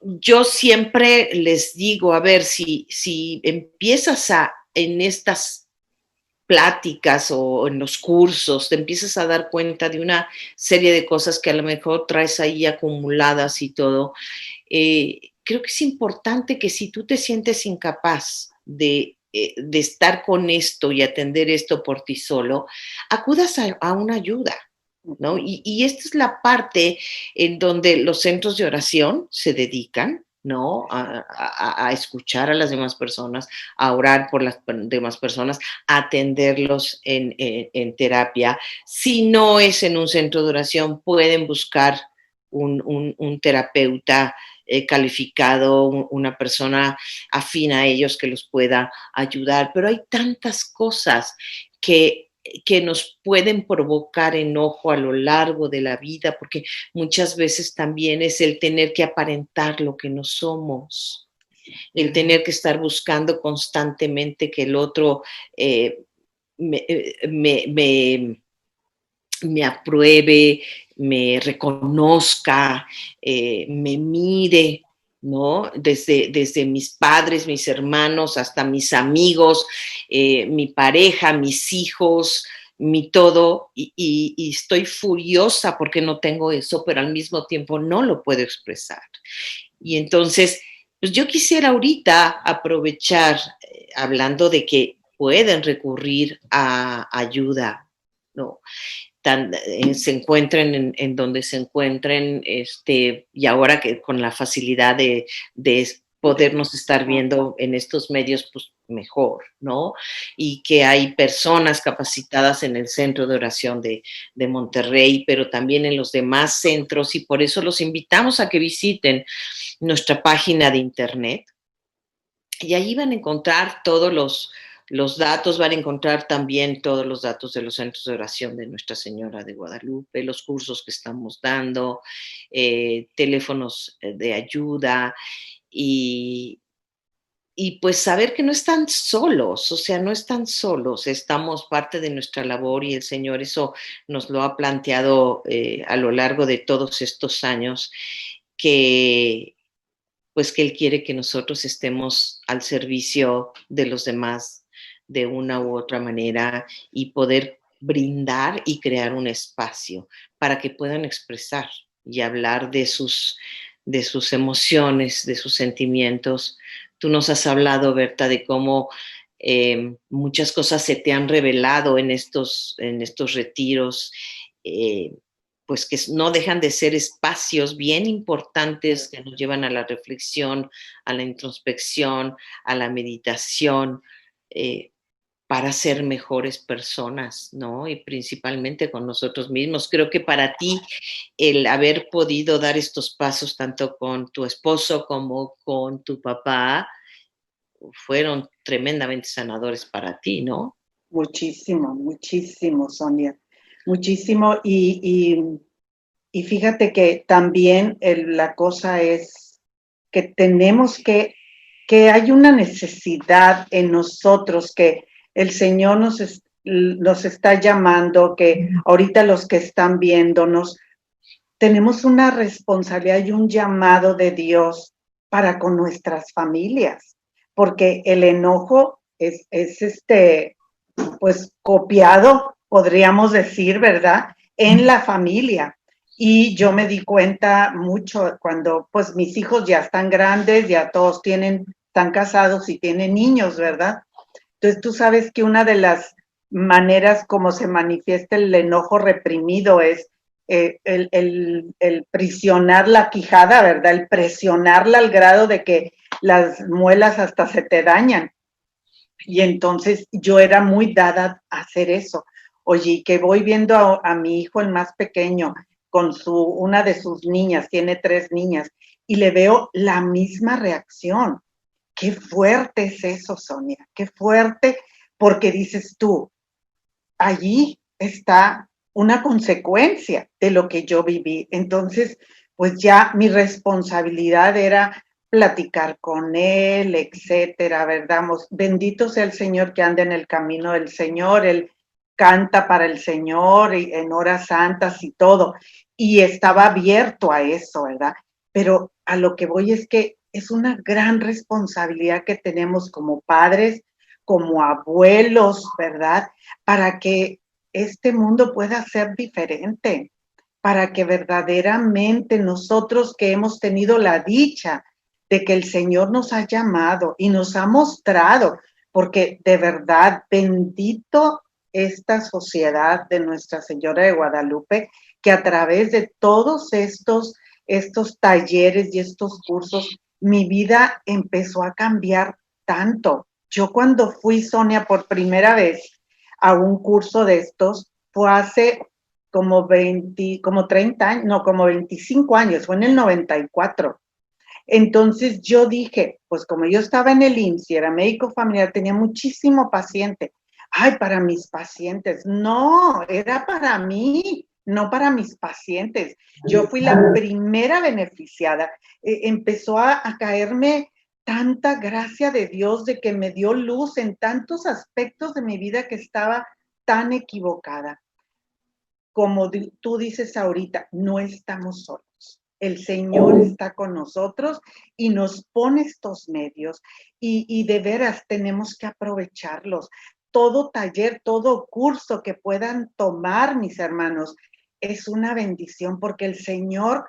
yo siempre les digo, a ver, si empiezas en estas pláticas o en los cursos, te empiezas a dar cuenta de una serie de cosas que a lo mejor traes ahí acumuladas y todo. Creo que es importante que si tú te sientes incapaz de estar con esto y atender esto por ti solo, acudas a una ayuda, ¿no? Y esta es la parte en donde los centros de oración se dedican, ¿no? A escuchar a las demás personas, a orar por las demás personas, a atenderlos en terapia. Si no es en un centro de oración, pueden buscar un terapeuta calificado, una persona afín a ellos que los pueda ayudar. Pero hay tantas cosas que nos pueden provocar enojo a lo largo de la vida, porque muchas veces también es el tener que aparentar lo que no somos, el tener que estar buscando constantemente que el otro me, me apruebe, me reconozca, me mire, ¿no? Desde mis padres, mis hermanos, hasta mis amigos, mi pareja, mis hijos, mi todo, y estoy furiosa porque no tengo eso, pero al mismo tiempo no lo puedo expresar. Y entonces, pues yo quisiera ahorita aprovechar, hablando de que pueden recurrir a ayuda, ¿no? Se encuentren en donde se encuentren, y ahora que con la facilidad de podernos estar viendo en estos medios, pues mejor, ¿no? Y que hay personas capacitadas en el Centro de Oración de Monterrey, pero también en los demás centros, y por eso los invitamos a que visiten nuestra página de internet y ahí van a encontrar todos los datos, van a encontrar también todos los datos de los centros de oración de Nuestra Señora de Guadalupe, los cursos que estamos dando, teléfonos de ayuda y, y pues saber que no están solos, o sea, no están solos, estamos parte de nuestra labor y el Señor eso nos lo ha planteado a lo largo de todos estos años, que pues que Él quiere que nosotros estemos al servicio de los demás de una u otra manera y poder brindar y crear un espacio para que puedan expresar y hablar de sus emociones, de sus sentimientos. Tú nos has hablado, Berta, de cómo muchas cosas se te han revelado en estos retiros. Eh, pues que no dejan de ser espacios bien importantes que nos llevan a la reflexión, a la introspección, a la meditación, eh, para ser mejores personas, ¿no? Y principalmente con nosotros mismos. Creo que para ti el haber podido dar estos pasos tanto con tu esposo como con tu papá fueron tremendamente sanadores para ti, ¿no? Muchísimo, muchísimo, Sonia. Muchísimo. Y fíjate que también la cosa es que tenemos que hay una necesidad en nosotros, que el Señor nos está llamando, que ahorita los que están viéndonos, tenemos una responsabilidad y un llamado de Dios para con nuestras familias, porque el enojo es pues copiado, podríamos decir, ¿verdad? En la familia. Y yo me di cuenta mucho cuando pues mis hijos ya están grandes, ya todos están casados y tienen niños, ¿verdad? Entonces tú sabes que una de las maneras como se manifiesta el enojo reprimido es el prisionar la quijada, ¿verdad? El presionarla al grado de que las muelas hasta se te dañan. Y entonces yo era muy dada a hacer eso. Oye, que voy viendo a mi hijo, el más pequeño, con una de sus niñas, tiene 3 niñas, y le veo la misma reacción. Qué fuerte es eso, Sonia, qué fuerte, porque dices tú, allí está una consecuencia de lo que yo viví. Entonces, pues ya mi responsabilidad era platicar con él, etcétera, ¿verdad? Bendito sea el Señor que anda en el camino del Señor, él canta para el Señor y en horas santas y todo, y estaba abierto a eso, ¿verdad? Pero a lo que voy es que es una gran responsabilidad que tenemos como padres, como abuelos, ¿verdad? Para que este mundo pueda ser diferente, para que verdaderamente nosotros que hemos tenido la dicha de que el Señor nos ha llamado y nos ha mostrado, porque de verdad, bendito esta sociedad de Nuestra Señora de Guadalupe, que a través de todos estos talleres y estos cursos, mi vida empezó a cambiar tanto. Yo cuando fui, Sonia, por primera vez a un curso de estos, fue hace como 30 años, no, como 25 años, fue en el 94. Entonces yo dije, pues como yo estaba en el IMSS y era médico familiar, tenía muchísimo paciente. Ay, para mis pacientes. No, era para mí, no para mis pacientes. Yo fui la primera beneficiada. Empezó a caerme tanta gracia de Dios de que me dio luz en tantos aspectos de mi vida que estaba tan equivocada. Como tú dices ahorita, no estamos solos. El Señor está con nosotros y nos pone estos medios y de veras tenemos que aprovecharlos. Todo taller, todo curso que puedan tomar, mis hermanos, es una bendición porque el Señor,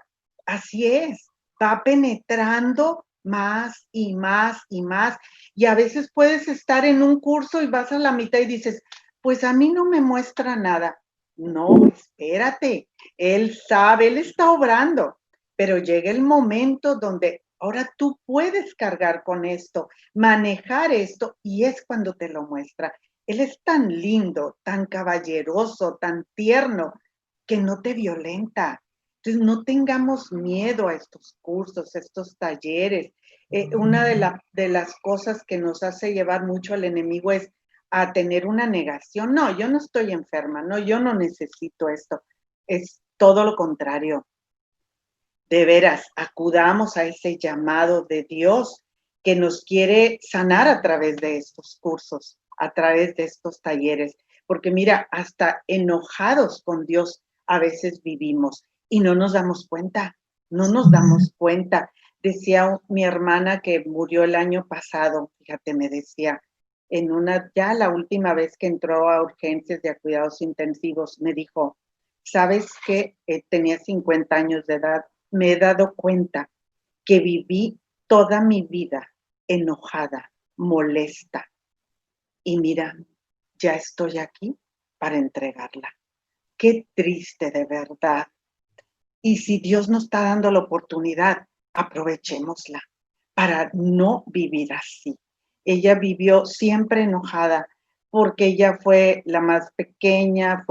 así es, va penetrando más y más y más. Y a veces puedes estar en un curso y vas a la mitad y dices, pues a mí no me muestra nada. No, espérate, Él sabe, Él está obrando, pero llega el momento donde ahora tú puedes cargar con esto, manejar esto, y es cuando te lo muestra. Él es tan lindo, tan caballeroso, tan tierno, que no te violenta. Entonces, no tengamos miedo a estos cursos, a estos talleres. Una de las cosas que nos hace llevar mucho al enemigo es a tener una negación. No, yo no estoy enferma, no, yo no necesito esto. Es todo lo contrario. De veras, acudamos a ese llamado de Dios que nos quiere sanar a través de estos cursos, a través de estos talleres. Porque mira, hasta enojados con Dios a veces vivimos y no nos damos cuenta, no nos damos cuenta. Decía mi hermana que murió el año pasado, fíjate, me decía, ya la última vez que entró a urgencias de cuidados intensivos, me dijo, ¿sabes qué? Tenía 50 años de edad. Me he dado cuenta que viví toda mi vida enojada, molesta. Y mira, ya estoy aquí para entregarla. Qué triste de verdad. Y si Dios nos está dando la oportunidad, aprovechémosla para no vivir así. Ella vivió siempre enojada porque ella fue la más pequeña,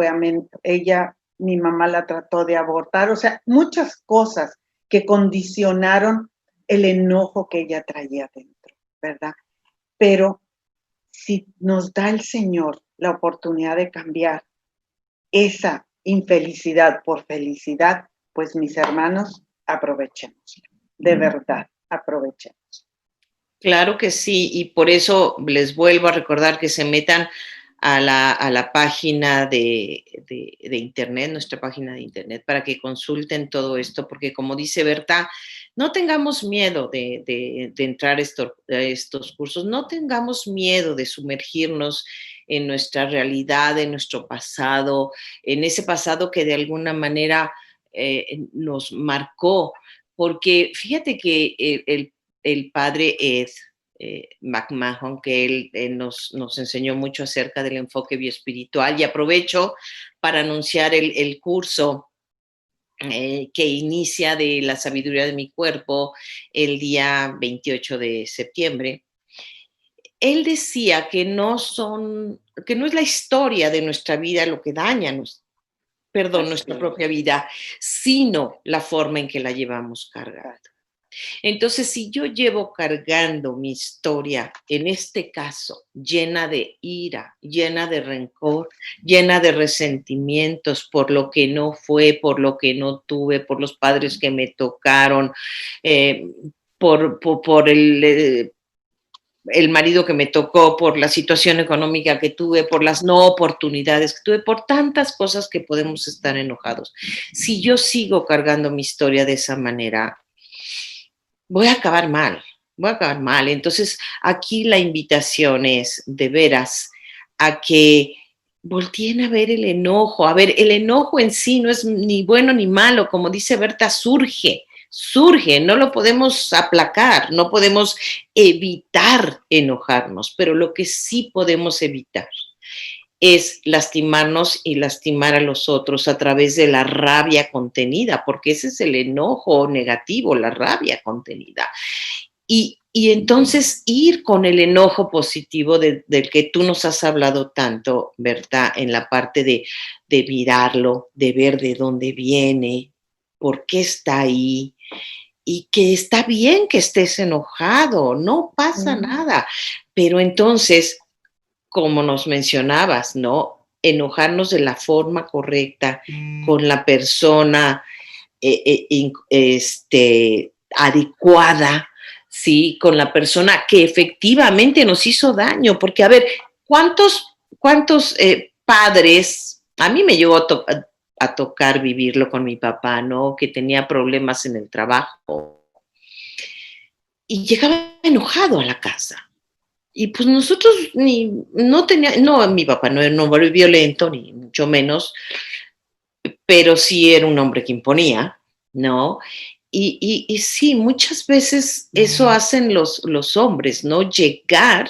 mi mamá la trató de abortar, o sea, muchas cosas que condicionaron el enojo que ella traía dentro, ¿verdad? Pero si nos da el Señor la oportunidad de cambiar esa infelicidad por felicidad, pues mis hermanos, aprovechemos, de verdad, aprovechemos. Claro que sí, y por eso les vuelvo a recordar que se metan a la página de internet, nuestra página de internet, para que consulten todo esto, porque como dice Berta, no tengamos miedo de entrar a estos cursos, no tengamos miedo de sumergirnos en nuestra realidad, en nuestro pasado, en ese pasado que de alguna manera nos marcó, porque fíjate que el padre Ed McMahon, que él nos enseñó mucho acerca del enfoque bioespiritual, y aprovecho para anunciar el curso que inicia de la sabiduría de mi cuerpo el día 28 de septiembre. Él decía que no es la historia de nuestra vida lo que daña nuestra propia vida, sino la forma en que la llevamos cargada. Entonces, si yo llevo cargando mi historia, en este caso, llena de ira, llena de rencor, llena de resentimientos por lo que no fue, por lo que no tuve, por los padres que me tocaron, eh, por el marido que me tocó, por la situación económica que tuve, por las no oportunidades que tuve, por tantas cosas que podemos estar enojados. Si yo sigo cargando mi historia de esa manera, voy a acabar mal, voy a acabar mal. Entonces, aquí la invitación es, de veras, a que volteen a ver el enojo. A ver, el enojo en sí no es ni bueno ni malo, como dice Berta, surge, no lo podemos aplacar, no podemos evitar enojarnos, pero lo que sí podemos evitar es lastimarnos y lastimar a los otros a través de la rabia contenida, porque ese es el enojo negativo, la rabia contenida. Y entonces ir con el enojo positivo del que tú nos has hablado tanto, ¿verdad? En la parte de mirarlo, de ver de dónde viene, por qué está ahí, y que está bien que estés enojado, no pasa nada. Pero entonces, como nos mencionabas, ¿no? Enojarnos de la forma correcta con la persona adecuada, ¿sí? Con la persona que efectivamente nos hizo daño, porque a ver, ¿cuántos padres, a mí me llegó a tocar vivirlo con mi papá, ¿no? Que tenía problemas en el trabajo y llegaba enojado a la casa. Y pues nosotros no, mi papá no era un hombre violento, ni mucho menos, pero sí era un hombre que imponía, ¿no? Y sí, muchas veces eso hacen los hombres, ¿no? Llegar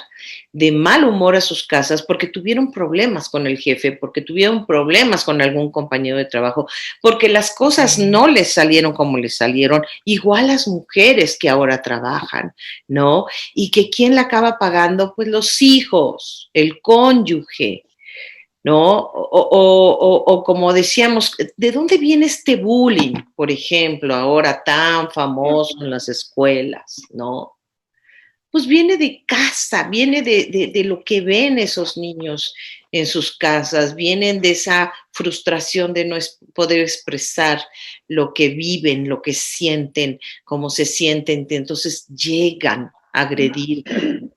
de mal humor a sus casas porque tuvieron problemas con el jefe, porque tuvieron problemas con algún compañero de trabajo, porque las cosas no les salieron como les salieron, igual las mujeres que ahora trabajan, ¿no? Y que ¿quién la acaba pagando? Pues los hijos, el cónyuge, ¿no? O como decíamos, ¿de dónde viene este bullying, por ejemplo, ahora tan famoso en las escuelas, ¿no? Pues viene de casa, viene de lo que ven esos niños en sus casas, vienen de esa frustración de no poder expresar lo que viven, lo que sienten, cómo se sienten, entonces llegan a agredir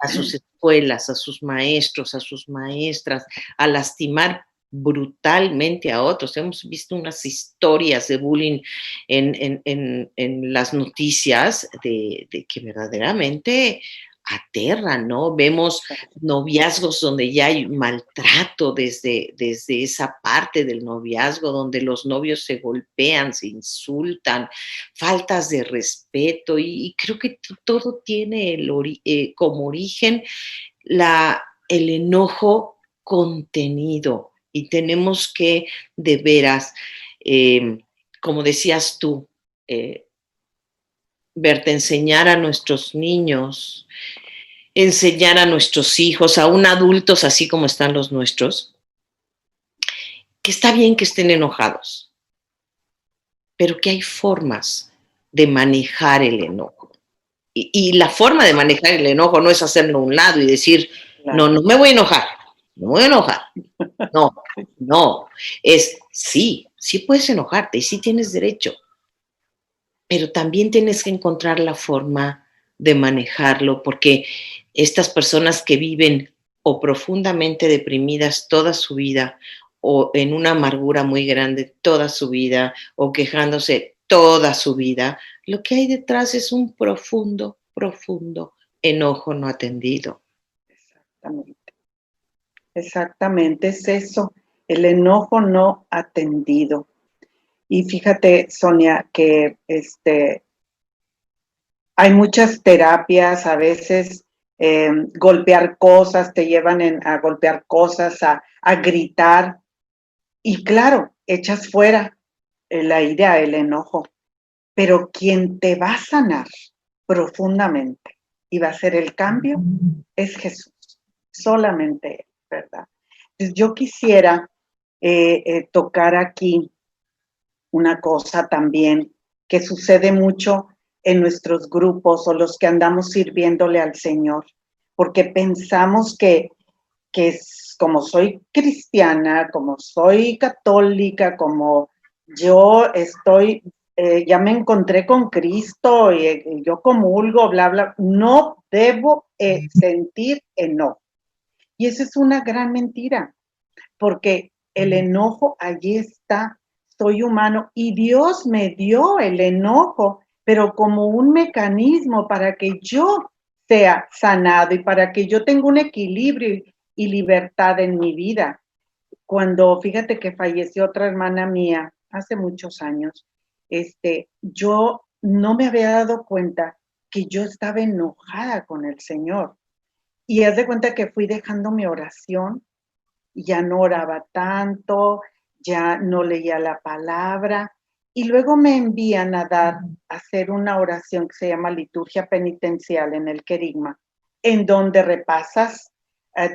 a sus escuelas, a sus maestros, a sus maestras, a lastimar brutalmente a otros. Hemos visto unas historias de bullying en las noticias de que verdaderamente aterran, ¿no? Vemos noviazgos donde ya hay maltrato desde esa parte del noviazgo, donde los novios se golpean, se insultan, faltas de respeto, y creo que todo tiene como origen el enojo contenido, y tenemos que, de veras, como decías tú, Berta, enseñar a nuestros niños, enseñar a nuestros hijos, aún adultos así como están los nuestros, que está bien que estén enojados, pero que hay formas de manejar el enojo. Y la forma de manejar el enojo no es hacerlo a un lado y decir, no, no me voy a enojar, no me voy a enojar. No, no, es sí, sí puedes enojarte y sí tienes derecho, pero también tienes que encontrar la forma de manejarlo, porque estas personas que viven o profundamente deprimidas toda su vida, o en una amargura muy grande toda su vida, o quejándose toda su vida, lo que hay detrás es un profundo, profundo enojo no atendido. Exactamente, exactamente, es eso, el enojo no atendido. Y fíjate, Sonia, que hay muchas terapias, a veces golpear cosas, te llevan a golpear cosas, a gritar, y claro, echas fuera la ira, el enojo, pero quien te va a sanar profundamente y va a hacer el cambio es Jesús, solamente Él, ¿verdad? Entonces yo quisiera tocar aquí una cosa también que sucede mucho en nuestros grupos o los que andamos sirviéndole al Señor, porque pensamos que como soy cristiana, como soy católica, como yo estoy, ya me encontré con Cristo y yo comulgo, bla, bla, no debo sentir enojo. Y eso es una gran mentira, porque el enojo allí está, soy humano y Dios me dio el enojo, pero como un mecanismo para que yo sea sanado y para que yo tenga un equilibrio y libertad en mi vida. Cuando, fíjate que falleció otra hermana mía hace muchos años, yo no me había dado cuenta que yo estaba enojada con el Señor. Y haz de cuenta que fui dejando mi oración, ya no oraba tanto, ya no leía la palabra, y luego me envían a hacer una oración que se llama liturgia penitencial en el querigma, en donde repasas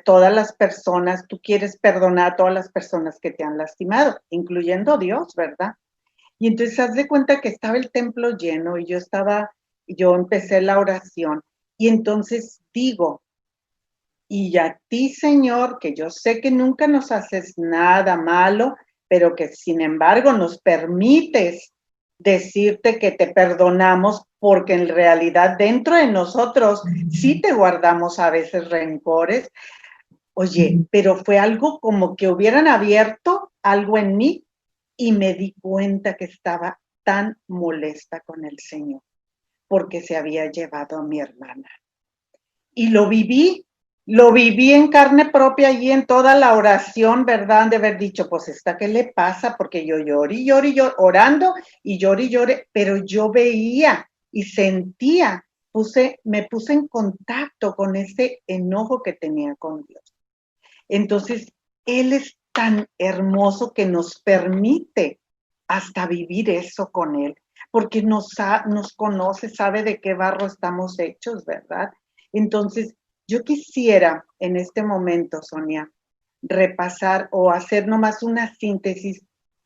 todas las personas, tú quieres perdonar a todas las personas que te han lastimado, incluyendo Dios, ¿verdad? Y entonces haz de cuenta que estaba el templo lleno y yo empecé la oración, y entonces digo, y a ti, Señor, que yo sé que nunca nos haces nada malo, pero que sin embargo nos permites decirte que te perdonamos, porque en realidad dentro de nosotros sí te guardamos a veces rencores. Oye, pero fue algo como que hubieran abierto algo en mí y me di cuenta que estaba tan molesta con el Señor porque se había llevado a mi hermana. Y lo viví en carne propia y en toda la oración, ¿verdad? De haber dicho, pues esta, ¿qué le pasa? Porque yo lloré y lloré, orando y lloré, pero yo veía y sentía, me puse en contacto con ese enojo que tenía con Dios. Entonces, Él es tan hermoso que nos permite hasta vivir eso con Él, porque nos conoce, sabe de qué barro estamos hechos, ¿verdad? Entonces, yo quisiera en este momento, Sonia, repasar o hacer nomás una síntesis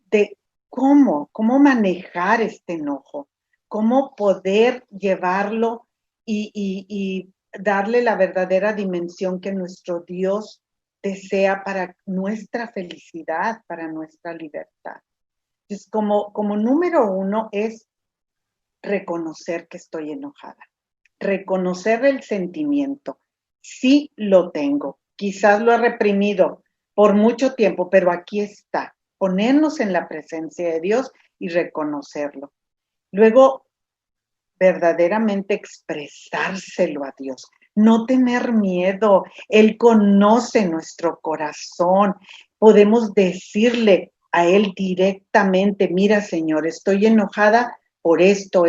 de cómo manejar este enojo, cómo poder llevarlo y darle la verdadera dimensión que nuestro Dios desea para nuestra felicidad, para nuestra libertad. Entonces, como número uno es reconocer que estoy enojada, reconocer el sentimiento. Sí lo tengo, quizás lo he reprimido por mucho tiempo, pero aquí está, ponernos en la presencia de Dios y reconocerlo. Luego, verdaderamente expresárselo a Dios, no tener miedo. Él conoce nuestro corazón. Podemos decirle a Él directamente, mira, Señor, estoy enojada por esto.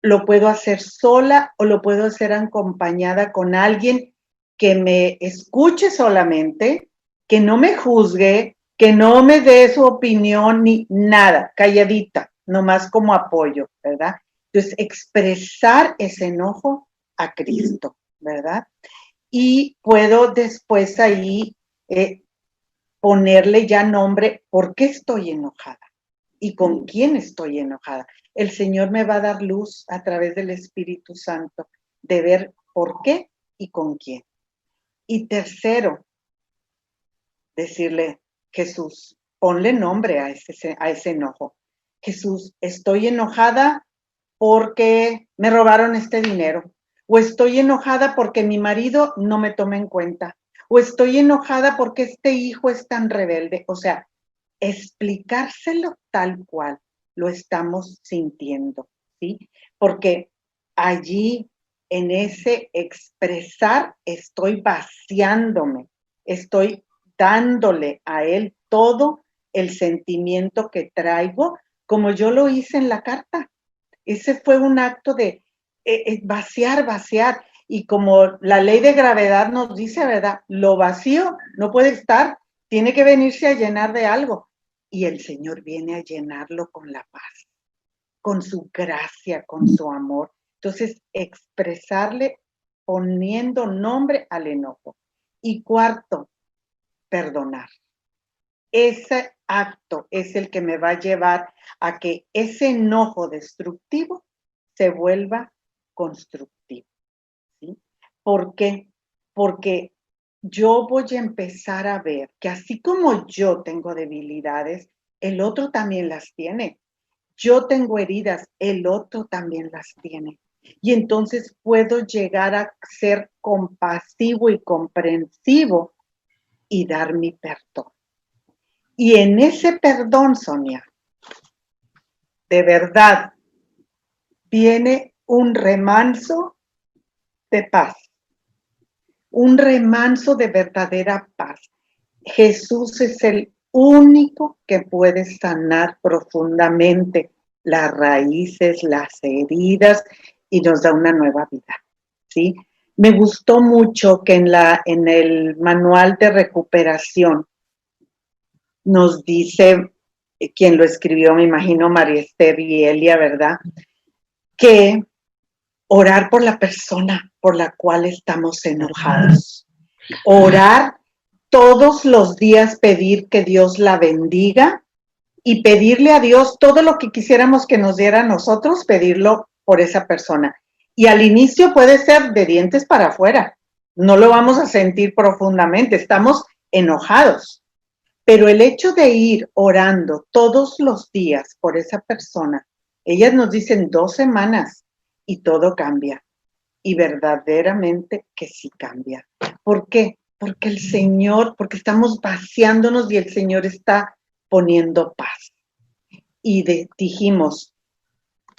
Lo puedo hacer sola o lo puedo hacer acompañada con alguien que me escuche solamente, que no me juzgue, que no me dé su opinión ni nada, calladita, nomás como apoyo, ¿verdad? Entonces, expresar ese enojo a Cristo, ¿verdad? Y puedo después ahí ponerle ya nombre, ¿por qué estoy enojada? ¿Y con quién estoy enojada? El Señor me va a dar luz a través del Espíritu Santo de ver por qué y con quién. Y tercero, decirle, Jesús, ponle nombre a ese enojo. Jesús, estoy enojada porque me robaron este dinero, o estoy enojada porque mi marido no me toma en cuenta, o estoy enojada porque este hijo es tan rebelde. O sea, explicárselo tal cual lo estamos sintiendo, ¿sí? Porque allí, en ese expresar, estoy vaciándome, estoy dándole a él todo el sentimiento que traigo, como yo lo hice en la carta. Ese fue un acto de vaciar. Y como la ley de gravedad nos dice, ¿verdad? Lo vacío no puede estar, tiene que venirse a llenar de algo. Y el Señor viene a llenarlo con la paz, con su gracia, con su amor. Entonces, expresarle poniendo nombre al enojo. Y cuarto, perdonar. Ese acto es el que me va a llevar a que ese enojo destructivo se vuelva constructivo, ¿sí? ¿Por qué? Porque yo voy a empezar a ver que así como yo tengo debilidades, el otro también las tiene. Yo tengo heridas, el otro también las tiene. Y entonces puedo llegar a ser compasivo y comprensivo y dar mi perdón. Y en ese perdón, Sonia, de verdad, viene un remanso de paz, un remanso de verdadera paz. Jesús es el único que puede sanar profundamente las raíces, las heridas y nos da una nueva vida, ¿sí? Me gustó mucho que en el manual de recuperación nos dice, quien lo escribió, me imagino, María Esther y Elia, ¿verdad? Que orar por la persona por la cual estamos enojados. Orar todos los días, pedir que Dios la bendiga y pedirle a Dios todo lo que quisiéramos que nos diera a nosotros, pedirlo por esa persona. Y al inicio puede ser de dientes para afuera. No lo vamos a sentir profundamente, estamos enojados. Pero el hecho de ir orando todos los días por esa persona, ellas nos dicen 2 semanas y todo cambia. Y verdaderamente que sí cambia. ¿Por qué? Porque el Señor, porque estamos vaciándonos y el Señor está poniendo paz. Y dijimos,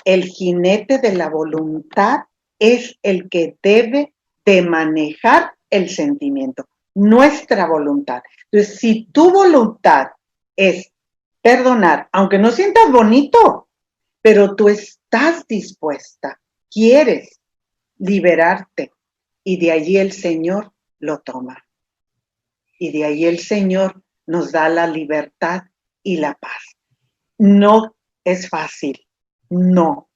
el jinete de la voluntad es el que debe de manejar el sentimiento, nuestra voluntad. Entonces, si tu voluntad es perdonar, aunque no sientas bonito, pero tú estás dispuesta, quieres liberarte, y de allí el Señor lo toma. Y de ahí el Señor nos da la libertad y la paz. No es fácil, no.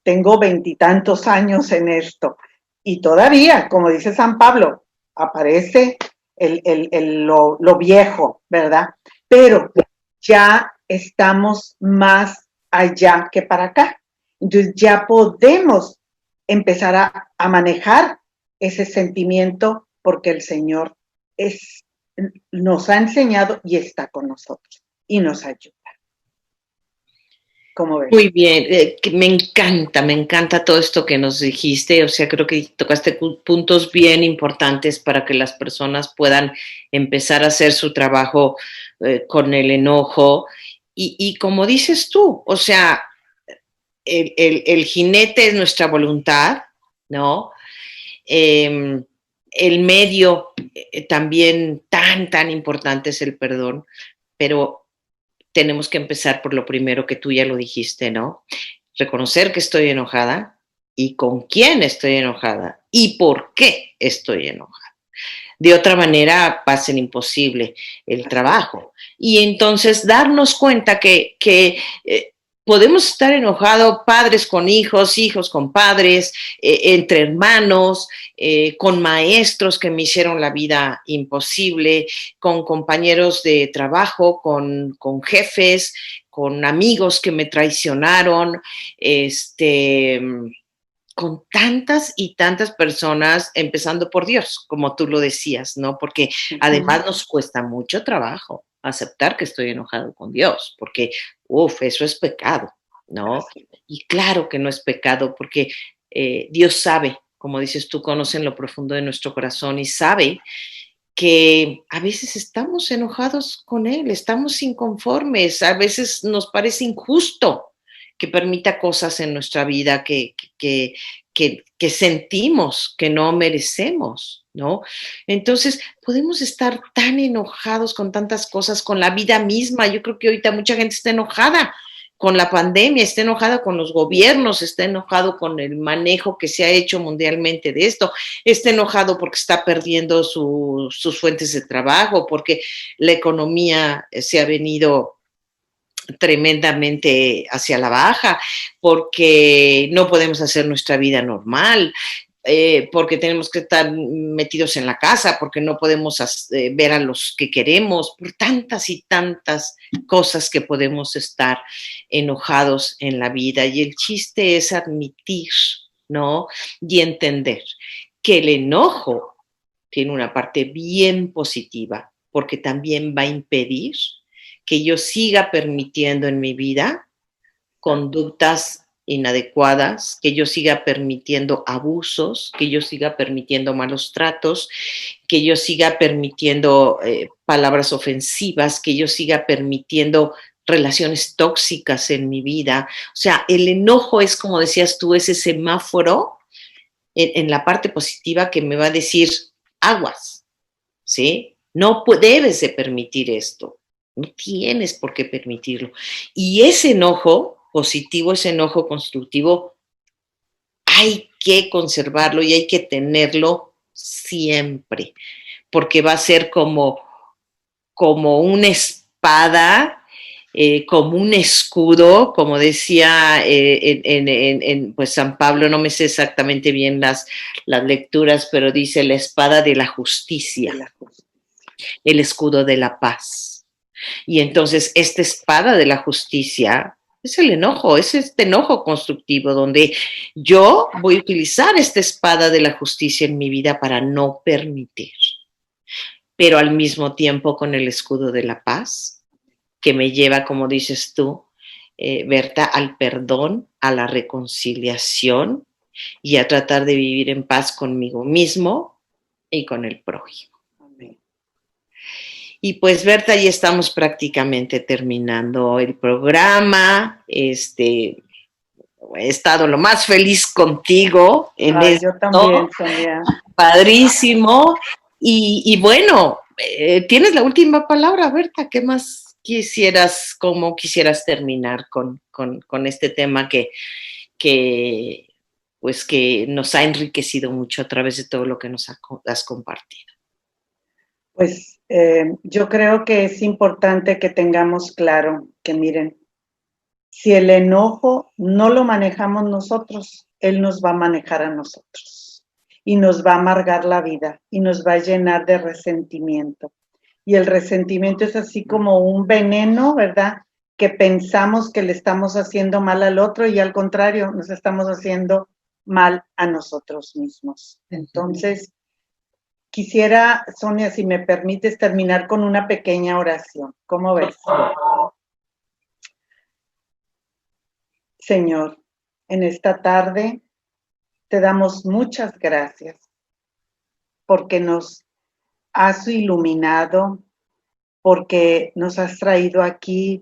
Tengo 20 años en esto y todavía, como dice San Pablo, aparece lo viejo, ¿verdad? Pero ya estamos más allá que para acá. Entonces ya podemos empezar a manejar ese sentimiento porque el Señor nos ha enseñado y está con nosotros y nos ayuda. ¿Cómo ves? Muy bien, me encanta todo esto que nos dijiste, o sea, creo que tocaste puntos bien importantes para que las personas puedan empezar a hacer su trabajo con el enojo y como dices tú, o sea, el jinete es nuestra voluntad, ¿no? El medio también tan importante es el perdón, pero tenemos que empezar por lo primero que tú ya lo dijiste, ¿no? Reconocer que estoy enojada y con quién estoy enojada y por qué estoy enojada. De otra manera va a ser imposible el trabajo. Y entonces darnos cuenta que podemos estar enojados padres con hijos, hijos con padres, entre hermanos, con maestros que me hicieron la vida imposible, con compañeros de trabajo, con jefes, con amigos que me traicionaron, con tantas y tantas personas, empezando por Dios, como tú lo decías, ¿no? Porque además nos cuesta mucho trabajo aceptar que estoy enojado con Dios, porque, eso es pecado, ¿no? Y claro que no es pecado, porque Dios sabe, como dices tú, conoce en lo profundo de nuestro corazón y sabe que a veces estamos enojados con Él, estamos inconformes, a veces nos parece injusto que permita cosas en nuestra vida que sentimos que no merecemos, ¿no? Entonces, podemos estar tan enojados con tantas cosas, con la vida misma. Yo creo que ahorita mucha gente está enojada con la pandemia, está enojada con los gobiernos, está enojado con el manejo que se ha hecho mundialmente de esto, está enojado porque está perdiendo sus fuentes de trabajo, porque la economía se ha venido tremendamente hacia la baja, porque no podemos hacer nuestra vida normal, porque tenemos que estar metidos en la casa, porque no podemos ver a los que queremos, por tantas y tantas cosas que podemos estar enojados en la vida. Y el chiste es admitir, ¿no? Y entender que el enojo tiene una parte bien positiva, porque también va a impedir que yo siga permitiendo en mi vida conductas inadecuadas, que yo siga permitiendo abusos, que yo siga permitiendo malos tratos, que yo siga permitiendo palabras ofensivas, que yo siga permitiendo relaciones tóxicas en mi vida. O sea, el enojo es, como decías tú, ese semáforo en la parte positiva que me va a decir aguas, ¿sí? No debes de permitir esto. No tienes por qué permitirlo. Y ese enojo positivo, ese enojo constructivo, hay que conservarlo y hay que tenerlo siempre, porque va a ser como una espada, como un escudo, como decía pues San Pablo, no me sé exactamente bien las lecturas, pero dice la espada de la justicia, el escudo de la paz. Y entonces esta espada de la justicia es el enojo, es este enojo constructivo donde yo voy a utilizar esta espada de la justicia en mi vida para no permitir, pero al mismo tiempo con el escudo de la paz, que me lleva, como dices tú, Berta, al perdón, a la reconciliación y a tratar de vivir en paz conmigo mismo y con el prójimo. Y pues Berta, ya estamos prácticamente terminando el programa. He estado lo más feliz contigo en Ay, yo también, esto, Sonia. padrísimo. Y bueno, tienes la última palabra, Berta. ¿Qué más quisieras, cómo quisieras terminar con este tema que, pues que nos ha enriquecido mucho a través de todo lo que nos has compartido? Pues yo creo que es importante que tengamos claro que miren, si el enojo no lo manejamos nosotros, él nos va a manejar a nosotros y nos va a amargar la vida y nos va a llenar de resentimiento. Y el resentimiento es así como un veneno, ¿verdad? Que pensamos que le estamos haciendo mal al otro y al contrario, nos estamos haciendo mal a nosotros mismos. Entonces, quisiera, Sonia, si me permites, terminar con una pequeña oración. ¿Cómo ves? Señor, en esta tarde te damos muchas gracias porque nos has iluminado, porque nos has traído aquí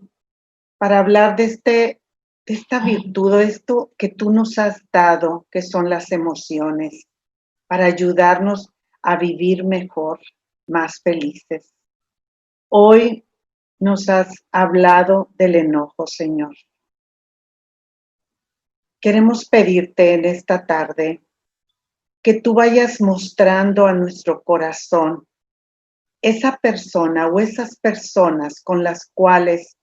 para hablar de esta virtud, de esto que tú nos has dado, que son las emociones, para ayudarnos a vivir mejor, más felices. Hoy nos has hablado del enojo, Señor. Queremos pedirte en esta tarde que tú vayas mostrando a nuestro corazón esa persona o esas personas con las cuales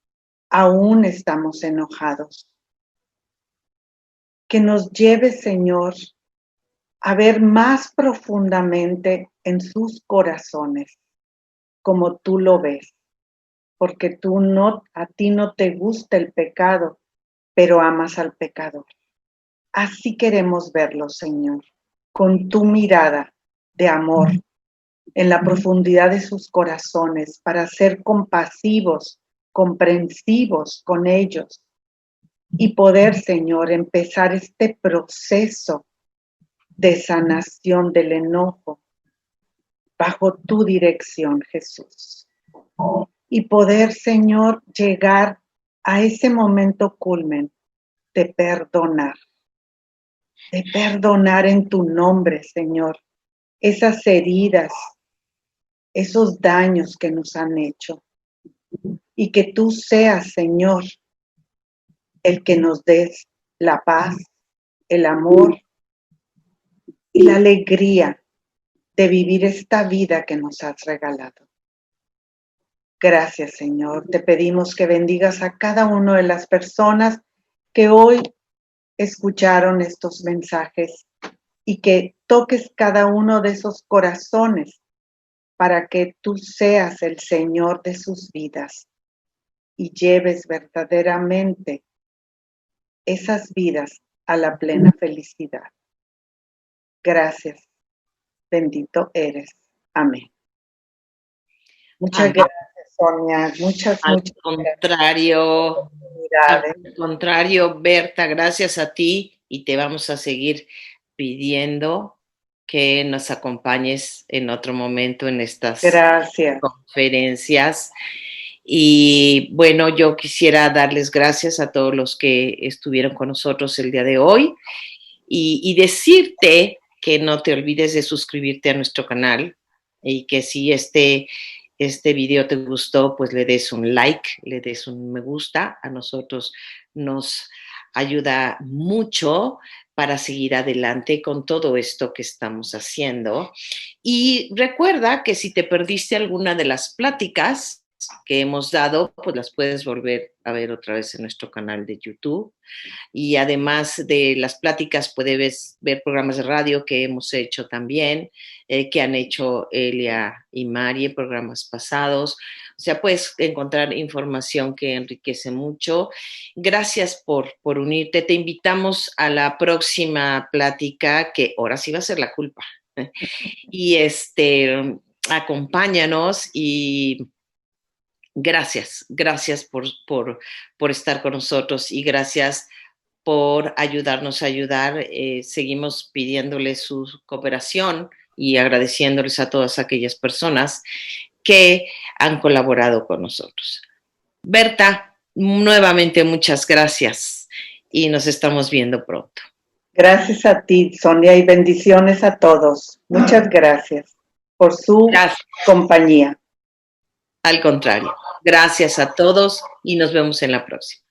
aún estamos enojados. Que nos lleve, Señor, a ver más profundamente en sus corazones, como tú lo ves, porque a ti no te gusta el pecado, pero amas al pecador. Así queremos verlo, Señor, con tu mirada de amor en la profundidad de sus corazones, para ser compasivos, comprensivos con ellos y poder, Señor, empezar este proceso de sanación del enojo bajo tu dirección, Jesús. Y poder, Señor, llegar a ese momento culmen de perdonar en tu nombre, Señor, esas heridas, esos daños que nos han hecho. Y que tú seas, Señor, el que nos des la paz, el amor y la alegría de vivir esta vida que nos has regalado. Gracias, Señor. Te pedimos que bendigas a cada una de las personas que hoy escucharon estos mensajes y que toques cada uno de esos corazones para que tú seas el Señor de sus vidas y lleves verdaderamente esas vidas a la plena felicidad. Gracias. Bendito eres. Amén. Muchas gracias, Sonia. Muchas Al gracias. contrario, al contrario, Berta, gracias a ti y te vamos a seguir pidiendo que nos acompañes en otro momento en estas Gracias. conferencias. Y bueno, yo quisiera darles gracias a todos los que estuvieron con nosotros el día de hoy y decirte que no te olvides de suscribirte a nuestro canal y que si este video te gustó, pues le des un like, le des un me gusta. A nosotros nos ayuda mucho para seguir adelante con todo esto que estamos haciendo. Y recuerda que si te perdiste alguna de las pláticas que hemos dado, pues las puedes volver a ver otra vez en nuestro canal de YouTube. Y además de las pláticas, puedes ver programas de radio que hemos hecho también, que han hecho Elia y Mari en programas pasados. O sea, puedes encontrar información que enriquece mucho. Gracias por unirte. Te invitamos a la próxima plática, que ahora sí va a ser la culpa. Y acompáñanos y gracias por estar con nosotros y gracias por ayudarnos a ayudar. Seguimos pidiéndoles su cooperación y agradeciéndoles a todas aquellas personas que han colaborado con nosotros. Berta, nuevamente muchas gracias y nos estamos viendo pronto. Gracias a ti, Sonia, y bendiciones a todos. Muchas gracias por su compañía. Al contrario, gracias a todos y nos vemos en la próxima.